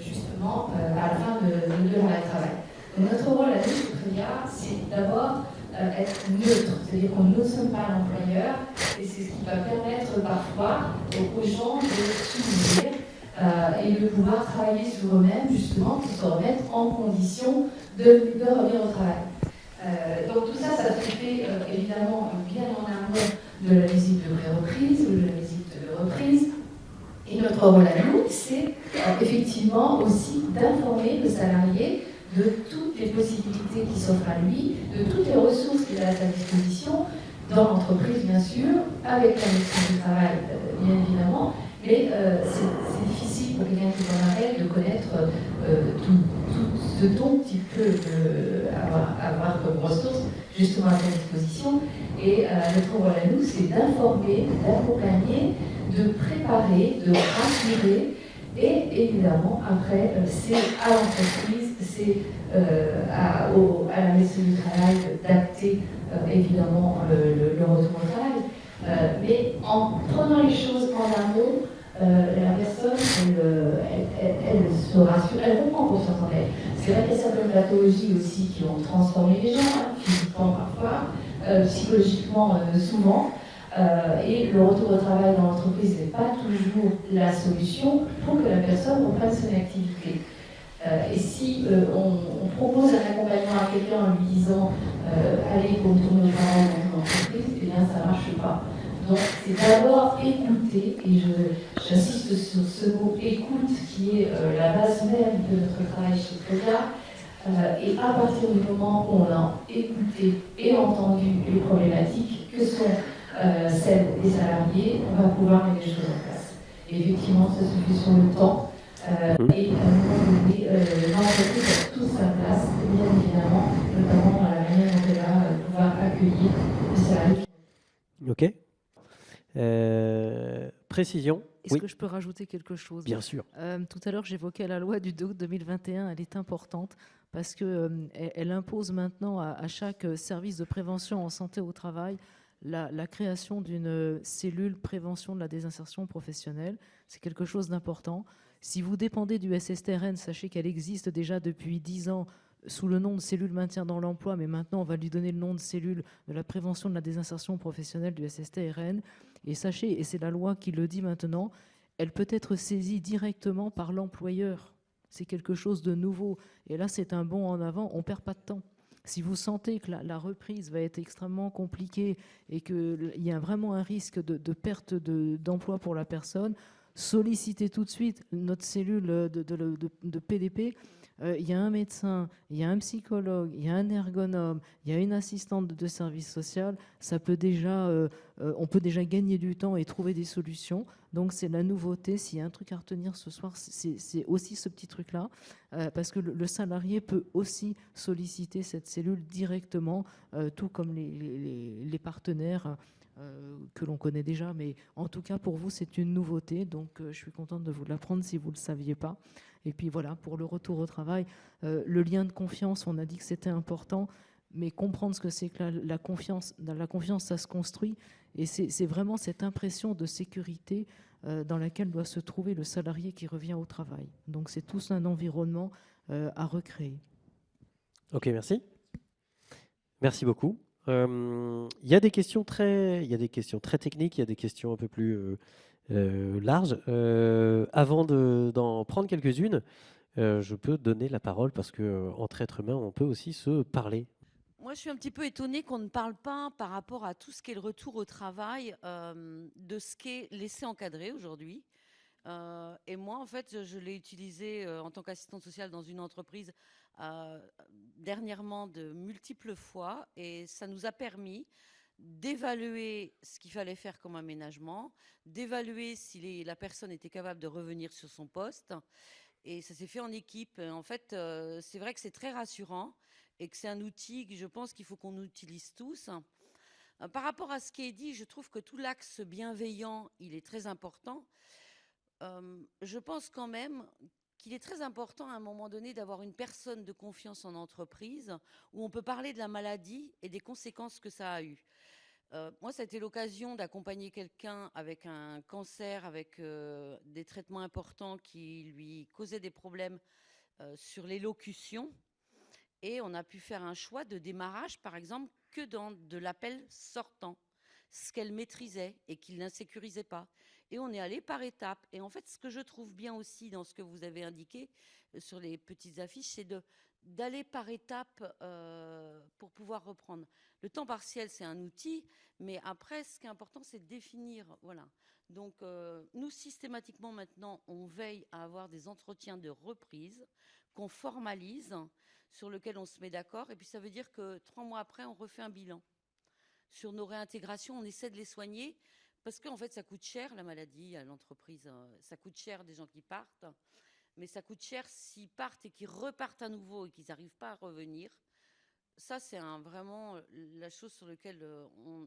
justement, à la fin de l'arrêt de travail. Donc, notre rôle à nous, chez Prévia, c'est d'abord être neutre, c'est-à-dire qu'on ne sommes pas l'employeur, et c'est ce qui va permettre parfois aux gens de s'ouvrir et de pouvoir travailler sur eux-mêmes, justement, pour se remettre en condition de revenir au travail. Donc tout ça, ça se fait évidemment bien en amont de la visite de pré-reprise ou de la visite de reprise. Et notre rôle à nous, c'est effectivement aussi d'informer le salarié de toutes les possibilités qui s'offrent à lui, de toutes les ressources qu'il a à sa disposition, dans l'entreprise bien sûr, avec la médecine du travail bien évidemment, mais c'est difficile pour quelqu'un qui est en arrêt de connaître tout ce dont il peut avoir comme ressources justement à sa disposition. Et notre rôle à nous, c'est d'informer, d'accompagner, de préparer, de rassurer. Et évidemment, après, c'est à l'entreprise, c'est à la médecine du travail d'acter évidemment le retour au travail. Mais en prenant les choses en amont, la personne, elle se rassure, elle reprend confiance en elle. C'est vrai qu'il y a certaines pathologies aussi qui ont transformé les gens, physiquement parfois, psychologiquement souvent. Et le retour au travail dans l'entreprise n'est pas toujours la solution pour que la personne reprenne son activité. Et si on propose un accompagnement à quelqu'un en lui disant allez, pour retourner au travail dans l'entreprise, eh bien ça ne marche pas. Donc c'est d'abord écouter, et j'insiste sur ce mot écoute qui est la base même de notre travail chez Prévia. Et à partir du moment où on a écouté et entendu les problématiques que sont celles des salariés, on va pouvoir mettre les choses en place. Et effectivement, ça se fait sur le temps. Et à un moment donné, l'entreprise a toute sa place, bien évidemment, notamment à la manière dont elle va pouvoir accueillir les salariés. Ok. Précision. Est-ce que je peux rajouter quelque chose ? Bien sûr. Tout à l'heure, j'évoquais la loi du 2 août 2021. Elle est importante parce qu'elle impose maintenant à chaque service de prévention en santé au travail la création d'une cellule prévention de la désinsertion professionnelle. C'est quelque chose d'important. Si vous dépendez du SSTRN, sachez qu'elle existe déjà depuis 10 ans sous le nom de cellule maintien dans l'emploi, mais maintenant on va lui donner le nom de cellule de la prévention de la désinsertion professionnelle du SSTRN. Et sachez, et c'est la loi qui le dit maintenant, elle peut être saisie directement par l'employeur. C'est quelque chose de nouveau. Et là, c'est un bond en avant, on ne perd pas de temps. Si vous sentez que la reprise va être extrêmement compliquée et qu'il y a vraiment un risque de perte d'emploi pour la personne, sollicitez tout de suite notre cellule de PDP. Il y a un médecin, il y a un psychologue, il y a un ergonome, il y a une assistante de service social. Ça peut déjà, on peut déjà gagner du temps et trouver des solutions. Donc c'est la nouveauté. S'il y a un truc à retenir ce soir, c'est aussi ce petit truc-là, parce que le salarié peut aussi solliciter cette cellule directement, tout comme les partenaires que l'on connaît déjà. Mais en tout cas, pour vous, c'est une nouveauté. Donc je suis contente de vous l'apprendre si vous ne le saviez pas. Et puis voilà, pour le retour au travail, le lien de confiance, on a dit que c'était important, mais comprendre ce que c'est que la confiance, ça se construit, et c'est vraiment cette impression de sécurité dans laquelle doit se trouver le salarié qui revient au travail. Donc c'est tout un environnement à recréer. Ok, merci. Merci beaucoup. Il y a des questions très techniques, il y a des questions un peu plus larges. Avant d'en prendre quelques-unes, je peux donner la parole parce qu'entre êtres humains, on peut aussi se parler. Moi, je suis un petit peu étonnée qu'on ne parle pas par rapport à tout ce qu'est le retour au travail, de ce qu'est laisser encadrer aujourd'hui. Et moi, en fait, je l'ai utilisé en tant qu'assistante sociale dans une entreprise dernièrement de multiples fois, et ça nous a permis d'évaluer ce qu'il fallait faire comme aménagement, d'évaluer si la personne était capable de revenir sur son poste, et ça s'est fait en équipe. En fait, c'est vrai que c'est très rassurant et que c'est un outil que je pense qu'il faut qu'on utilise tous. Par rapport à ce qui est dit, je trouve que tout l'axe bienveillant, il est très important. Je pense quand même qu'il est très important à un moment donné d'avoir une personne de confiance en entreprise où on peut parler de la maladie et des conséquences que ça a eues. Moi, ça a été l'occasion d'accompagner quelqu'un avec un cancer, avec des traitements importants qui lui causaient des problèmes sur l'élocution. Et on a pu faire un choix de démarrage, par exemple, que dans de l'appel sortant, ce qu'elle maîtrisait et qu'il n'insécurisait pas. Et on est allé par étapes. Et en fait, ce que je trouve bien aussi dans ce que vous avez indiqué sur les petites affiches, c'est d'aller par étapes pour pouvoir reprendre. Le temps partiel, c'est un outil, mais après, ce qui est important, c'est de définir. Voilà. Donc, nous, systématiquement, maintenant, on veille à avoir des entretiens de reprise qu'on formalise, sur lequel on se met d'accord. Et puis, ça veut dire que 3 mois après, on refait un bilan. Sur nos réintégrations, on essaie de les soigner, parce qu'en fait, ça coûte cher, la maladie, à l'entreprise. Ça coûte cher des gens qui partent, mais ça coûte cher s'ils partent et qu'ils repartent à nouveau et qu'ils n'arrivent pas à revenir. Ça, c'est vraiment la chose sur laquelle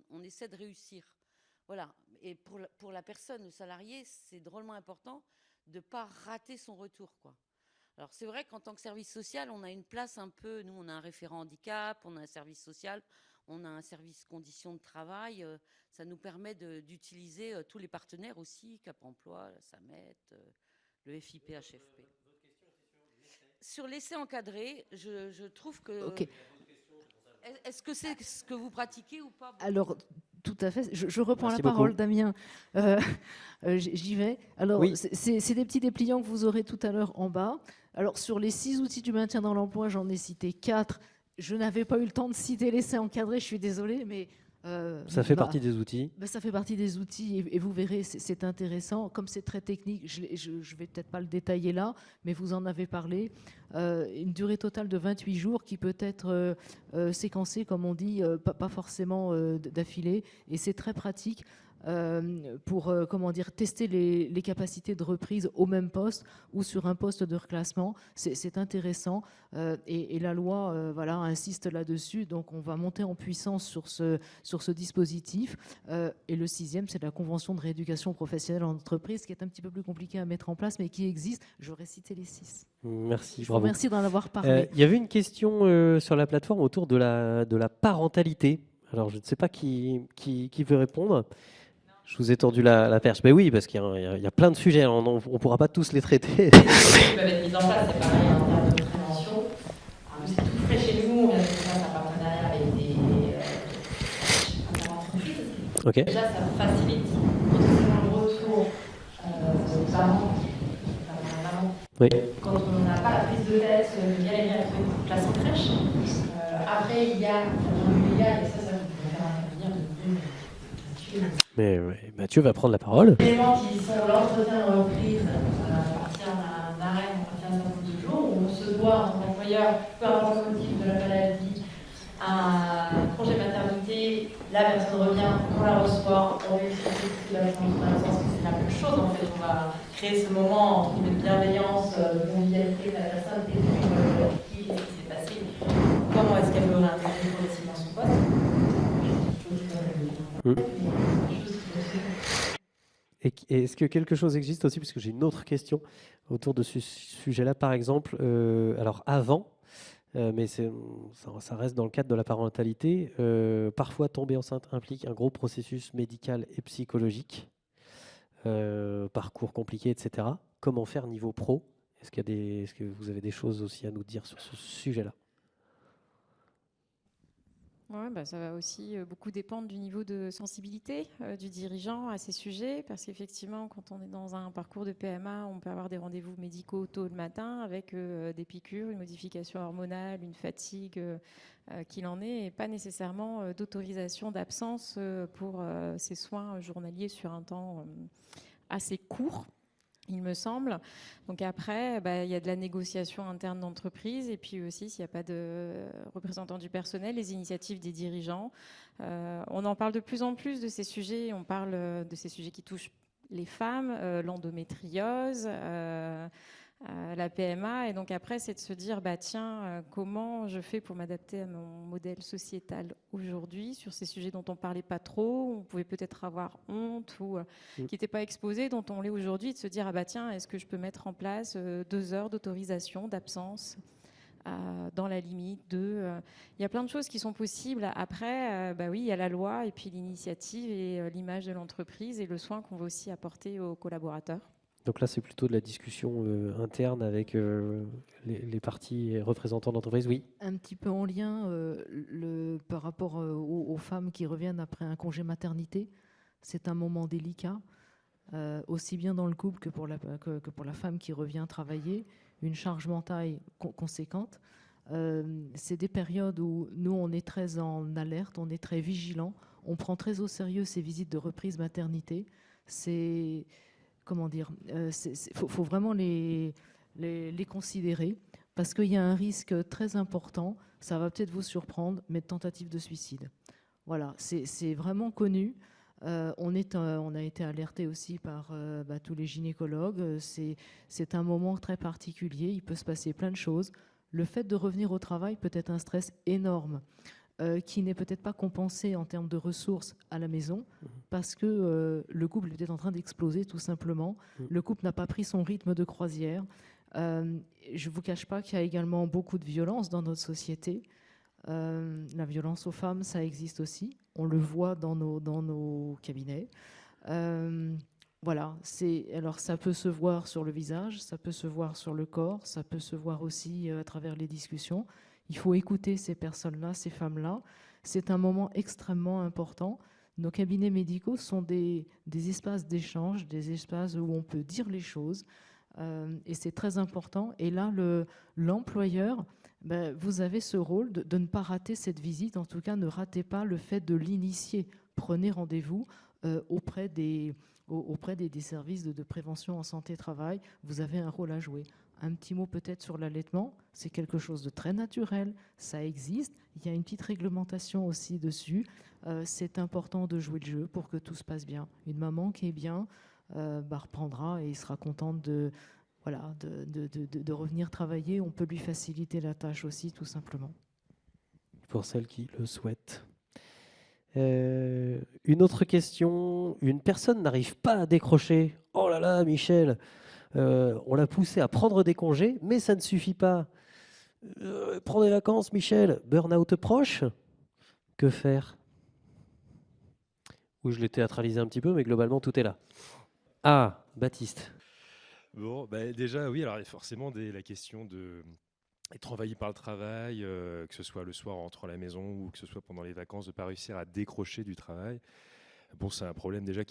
on essaie de réussir. Voilà. Et pour la personne, le salarié, c'est drôlement important de ne pas rater son retour, quoi. Alors, c'est vrai qu'en tant que service social, on a une place un peu... Nous, on a un référent handicap, on a un service social, on a un service conditions de travail. Ça nous permet d'utiliser tous les partenaires aussi, Cap Emploi, la SAMET, le FIP, HFP. Sur l'essai encadré, je trouve que... Okay. Est-ce que c'est ce que vous pratiquez ou pas? Alors, tout à fait. Je reprends Merci la parole, beaucoup. Damien. J'y vais. Alors, oui. C'est des petits dépliants que vous aurez tout à l'heure en bas. Alors, sur les 6 outils du maintien dans l'emploi, j'en ai cité 4. Je n'avais pas eu le temps de citer l'essai encadré, je suis désolée, mais... ça fait partie des outils. Ça fait partie des outils et vous verrez, c'est intéressant. Comme c'est très technique, je ne vais peut-être pas le détailler là, mais vous en avez parlé. Une durée totale de 28 jours qui peut être séquencée, comme on dit, pas forcément d'affilée. Et c'est très pratique pour tester les capacités de reprise au même poste ou sur un poste de reclassement. C'est intéressant et la loi insiste là-dessus. Donc on va monter en puissance sur ce dispositif. Et le 6e, c'est la convention de rééducation professionnelle en entreprise, qui est un petit peu plus compliqué à mettre en place, mais qui existe. J'aurais cité les 6. Merci. Je vous remercie d'en avoir parlé. Il y avait une question sur la plateforme autour de la parentalité. Alors je ne sais pas qui veut répondre. Je vous ai tendu la perche. Mais oui, parce qu'il y a plein de sujets. On ne pourra pas tous les traiter. Qui peuvent être mis en place, c'est pareil en termes de prévention. C'est tout frais chez nous. On vient de faire un partenariat avec des entreprises. Okay. Déjà, ça facilite le retour les parents, Oui. quand on n'a pas la prise de tête de galérer à trouver une place en crèche. Après, il y a le légal, et ça vous faire intervenir de Mais Mathieu va prendre la parole. les éléments qui sont l'entretien de reprise à partir d'un arrêt, à partir d'un certain nombre de jours, où on se doit, en tant qu'employeur, peu importe le motif de la maladie, un congé maternité, la personne revient, on la reçoit, on lui explique ce qu'il va être en absence, que c'est la même chose en fait. On va créer ce moment entre guillemets, de bienveillance, de convivialité de la personne et puis qu'est-ce qui s'est passé, comment est-ce qu'elle veut réintégrer progressivement son poste. Et est-ce que quelque chose existe aussi, parce que j'ai une autre question autour de ce sujet-là, par exemple, alors avant, mais ça reste dans le cadre de la parentalité, parfois tomber enceinte implique un gros processus médical et psychologique, parcours compliqué, etc. Comment faire niveau pro? Est-ce que vous avez des choses aussi à nous dire sur ce sujet-là? Ouais, ça va aussi beaucoup dépendre du niveau de sensibilité du dirigeant à ces sujets, parce qu'effectivement, quand on est dans un parcours de PMA, on peut avoir des rendez-vous médicaux tôt le matin avec des piqûres, une modification hormonale, une fatigue qu'il en est, et pas nécessairement d'autorisation d'absence pour ces soins journaliers sur un temps assez court, il me semble. Donc après, il y a de la négociation interne d'entreprise, et puis aussi, s'il n'y a pas de représentant du personnel, les initiatives des dirigeants. On en parle de plus en plus de ces sujets. On parle de ces sujets qui touchent les femmes, l'endométriose, la PMA. Et donc après, c'est de se dire, comment je fais pour m'adapter à mon modèle sociétal aujourd'hui sur ces sujets dont on parlait pas trop, où on pouvait peut-être avoir honte ou qui n'étaient pas exposés, dont on l'est aujourd'hui, de se dire, est-ce que je peux mettre en place 2 heures d'autorisation d'absence dans la limite de... Il y a plein de choses qui sont possibles. Après, oui, il y a la loi et puis l'initiative et l'image de l'entreprise et le soin qu'on veut aussi apporter aux collaborateurs. Donc là, c'est plutôt de la discussion interne avec les parties représentants d'entreprise, oui. Un petit peu en lien par rapport aux femmes qui reviennent après un congé maternité. C'est un moment délicat, aussi bien dans le couple que pour la femme qui revient travailler, une charge mentale conséquente. C'est des périodes où nous, on est très en alerte, on est très vigilant, on prend très au sérieux ces visites de reprise maternité. C'est... Comment dire, faut vraiment les considérer parce qu'il y a un risque très important, ça va peut-être vous surprendre, mais de tentative de suicide. Voilà, c'est vraiment connu. On a été alerté aussi par tous les gynécologues. C'est un moment très particulier, il peut se passer plein de choses. Le fait de revenir au travail peut être un stress énorme. Qui n'est peut-être pas compensé en termes de ressources à la maison parce que le couple est peut-être en train d'exploser tout simplement. Le couple n'a pas pris son rythme de croisière. Je ne vous cache pas qu'il y a également beaucoup de violence dans notre société. La violence aux femmes, ça existe aussi. On le voit dans nos cabinets. Voilà. Alors ça peut se voir sur le visage, ça peut se voir sur le corps, ça peut se voir aussi à travers les discussions. Il faut écouter ces personnes-là, ces femmes-là. C'est un moment extrêmement important. Nos cabinets médicaux sont des espaces d'échange, des espaces où on peut dire les choses. Et c'est très important. Et là, l'employeur, vous avez ce rôle de ne pas rater cette visite. En tout cas, ne ratez pas le fait de l'initier. Prenez rendez-vous auprès des services de prévention en santé-travail. Vous avez un rôle à jouer. Un petit mot peut-être sur l'allaitement, c'est quelque chose de très naturel, ça existe, il y a une petite réglementation aussi dessus, c'est important de jouer le jeu pour que tout se passe bien. Une maman qui est bien reprendra et sera contente de revenir travailler, on peut lui faciliter la tâche aussi tout simplement. Pour celles qui le souhaitent. Une autre question, une personne n'arrive pas à décrocher, oh là là Michel, on l'a poussé à prendre des congés, mais ça ne suffit pas. Prends des vacances, Michel. Burn-out proche. Que faire? Oui, je l'ai théâtralisé un petit peu, mais globalement, tout est là. Ah, Baptiste. Bon, déjà, oui, alors forcément, la question d'être envahi par le travail, que ce soit le soir en rentrant à la maison ou que ce soit pendant les vacances, de ne pas réussir à décrocher du travail. Bon, c'est un problème déjà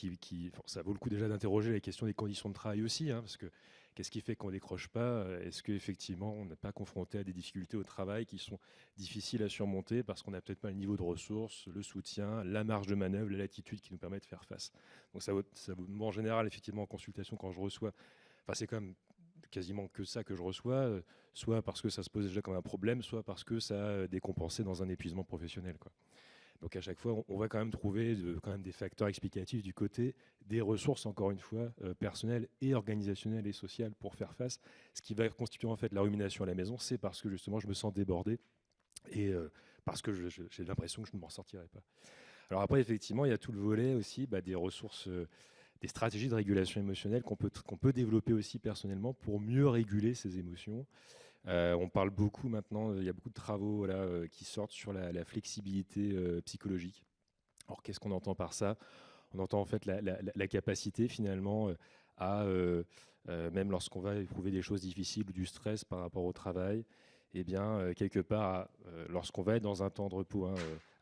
ça vaut le coup déjà d'interroger la question des conditions de travail aussi, hein, parce que qu'est-ce qui fait qu'on ne décroche pas? Est-ce qu'effectivement, on n'est pas confronté à des difficultés au travail qui sont difficiles à surmonter parce qu'on n'a peut-être pas le niveau de ressources, le soutien, la marge de manœuvre, la latitude qui nous permet de faire face. Donc moi, en général, effectivement, en consultation, quand je reçois, c'est quand même quasiment que ça que je reçois, soit parce que ça se pose déjà comme un problème, soit parce que ça a décompensé dans un épuisement professionnel, quoi. Donc à chaque fois, on va quand même trouver quand même des facteurs explicatifs du côté des ressources, encore une fois, personnelles et organisationnelles et sociales pour faire face. Ce qui va constituer en fait la rumination à la maison, c'est parce que justement je me sens débordé et parce que j'ai l'impression que je ne m'en sortirai pas. Alors après, effectivement, il y a tout le volet aussi des ressources, des stratégies de régulation émotionnelle qu'on peut développer aussi personnellement pour mieux réguler ses émotions. On parle beaucoup maintenant, il y a beaucoup de travaux qui sortent sur la flexibilité psychologique. Alors qu'est-ce qu'on entend par ça? On entend en fait la capacité finalement à, même lorsqu'on va éprouver des choses difficiles ou du stress par rapport au travail, eh bien quelque part, lorsqu'on va être dans un temps de repos,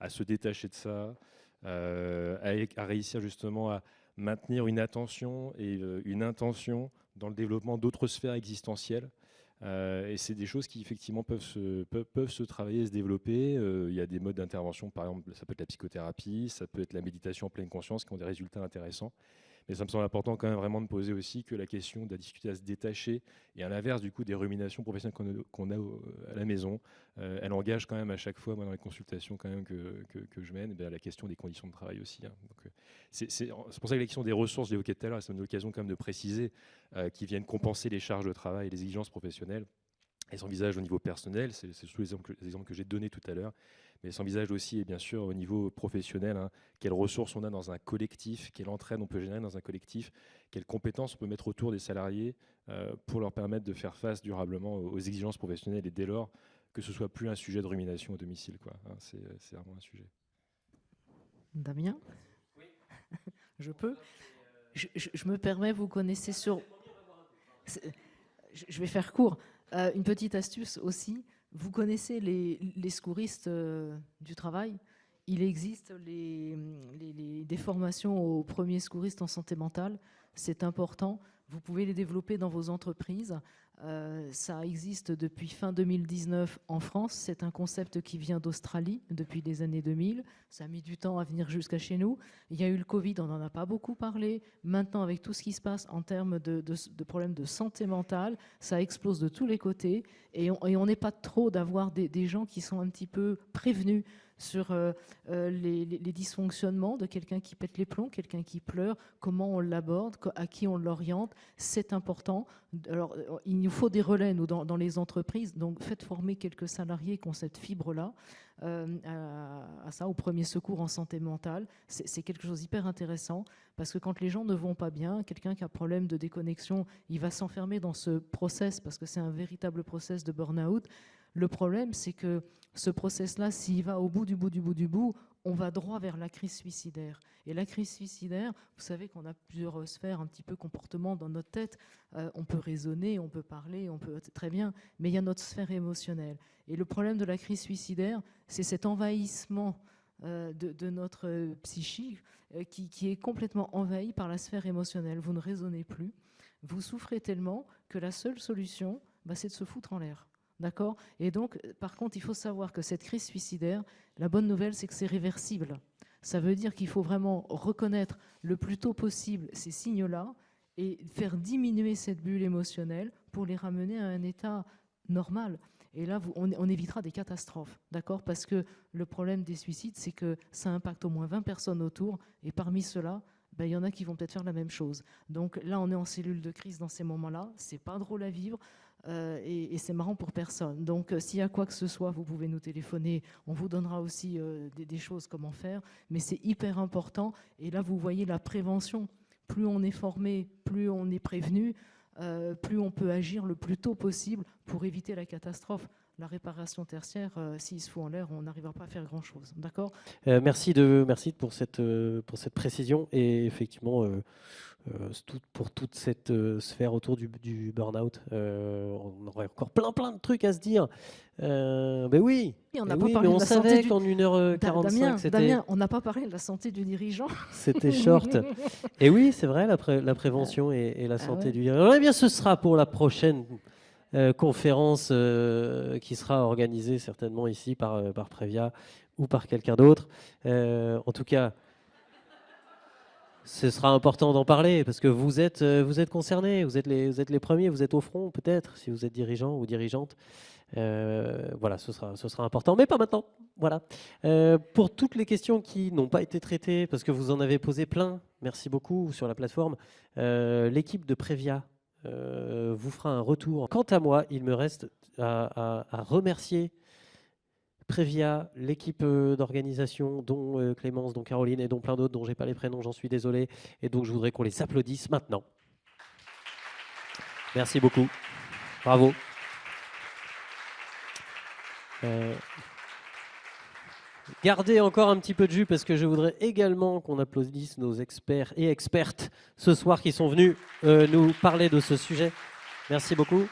à se détacher de ça, à réussir justement à maintenir une attention et une intention dans le développement d'autres sphères existentielles. Et c'est des choses qui effectivement peuvent se travailler et se développer. Il y a des modes d'intervention, par exemple, ça peut être la psychothérapie, ça peut être la méditation en pleine conscience qui ont des résultats intéressants. Mais ça me semble important quand même vraiment de poser aussi que la question de la difficulté à se détacher et à l'inverse du coup des ruminations professionnelles qu'on a à la maison, elle engage quand même à chaque fois, moi dans les consultations quand même que je mène, la question des conditions de travail aussi. Donc, c'est pour ça que la question des ressources, je l'évoquais tout à l'heure, c'est une occasion quand même de préciser qui viennent compenser les charges de travail et les exigences professionnelles. Elle s'envisage au niveau personnel, c'est surtout les exemples que j'ai donnés tout à l'heure, mais elle s'envisage aussi, et bien sûr, au niveau professionnel, quelles ressources on a dans un collectif, quelle entraide on peut générer dans un collectif, quelles compétences on peut mettre autour des salariés pour leur permettre de faire face durablement aux exigences professionnelles et dès lors que ce soit plus un sujet de rumination au domicile, quoi. C'est vraiment un sujet. Damien ? Oui. Je peux ? Je me permets, vous connaissez sur... Je vais faire court. Une petite astuce aussi. Vous connaissez les secouristes du travail. Il existe des formations aux premiers secouristes en santé mentale. C'est important. Vous pouvez les développer dans vos entreprises. Ça existe depuis fin 2019 en France. C'est un concept qui vient d'Australie depuis les années 2000. Ça a mis du temps à venir jusqu'à chez nous. Il y a eu le Covid, on n'en a pas beaucoup parlé. Maintenant, avec tout ce qui se passe en termes de problèmes de santé mentale, ça explose de tous les côtés. Et on n'est pas trop d'avoir des gens qui sont un petit peu prévenus sur les dysfonctionnements de quelqu'un qui pète les plombs, quelqu'un qui pleure, comment on l'aborde, à qui on l'oriente. C'est important. Alors, il nous faut des relais, nous, dans les entreprises. Donc, faites former quelques salariés qui ont cette fibre-là à ça, au premier secours en santé mentale. C'est quelque chose d'hyper intéressant parce que quand les gens ne vont pas bien, quelqu'un qui a un problème de déconnexion, il va s'enfermer dans ce process parce que c'est un véritable process de burn-out. Le problème, c'est que ce process-là, s'il va au bout du bout, on va droit vers la crise suicidaire. Et la crise suicidaire, vous savez qu'on a plusieurs sphères, un petit peu comportement dans notre tête. On peut raisonner, on peut parler, on peut très bien, mais il y a notre sphère émotionnelle. Et le problème de la crise suicidaire, c'est cet envahissement de notre psychique qui est complètement envahi par la sphère émotionnelle. Vous ne raisonnez plus, vous souffrez tellement que la seule solution, c'est de se foutre en l'air. D'accord ? Et donc, par contre, il faut savoir que cette crise suicidaire, la bonne nouvelle, c'est que c'est réversible. Ça veut dire qu'il faut vraiment reconnaître le plus tôt possible ces signes-là et faire diminuer cette bulle émotionnelle pour les ramener à un état normal. Et là, on évitera des catastrophes, d'accord ? Parce que le problème des suicides, c'est que ça impacte au moins 20 personnes autour, et parmi ceux-là, il y en a qui vont peut-être faire la même chose. Donc là, on est en cellule de crise dans ces moments-là, c'est pas drôle à vivre, et c'est marrant pour personne. Donc s'il y a quoi que ce soit, vous pouvez nous téléphoner, on vous donnera aussi des choses comment faire, mais c'est hyper important. Et là, vous voyez la prévention. Plus on est formé, plus on est prévenu, plus on peut agir le plus tôt possible pour éviter la catastrophe. La réparation tertiaire, s'il se fout en l'air, on n'arrivera pas à faire grand-chose. D'accord ? Merci pour cette précision. Et effectivement, pour toute cette sphère autour du burn-out. On aurait encore plein de trucs à se dire. Ben oui, Et on n'a mais pas oui, parlé mais on de la santé savait du- qu'en 1h45, c'était... Damien, on n'a pas parlé de la santé du dirigeant. C'était short. Et oui, c'est vrai, la prévention et la santé du dirigeant. Eh bien, ce sera pour la prochaine conférence qui sera organisée certainement ici par Previa ou par quelqu'un d'autre. En tout cas, ce sera important d'en parler parce que vous êtes concernés, vous êtes les premiers, vous êtes au front peut-être si vous êtes dirigeant ou dirigeante. Voilà, ce sera important, mais pas maintenant. Voilà. Pour toutes les questions qui n'ont pas été traitées, parce que vous en avez posé plein, merci beaucoup sur la plateforme, l'équipe de Previa vous fera un retour. Quant à moi, il me reste à remercier Previa, l'équipe d'organisation, dont Clémence, dont Caroline et dont plein d'autres dont j'ai pas les prénoms, j'en suis désolé, et donc je voudrais qu'on les applaudisse maintenant. Merci beaucoup. Bravo. Gardez encore un petit peu de jus parce que je voudrais également qu'on applaudisse nos experts et expertes ce soir qui sont venus nous parler de ce sujet. Merci beaucoup.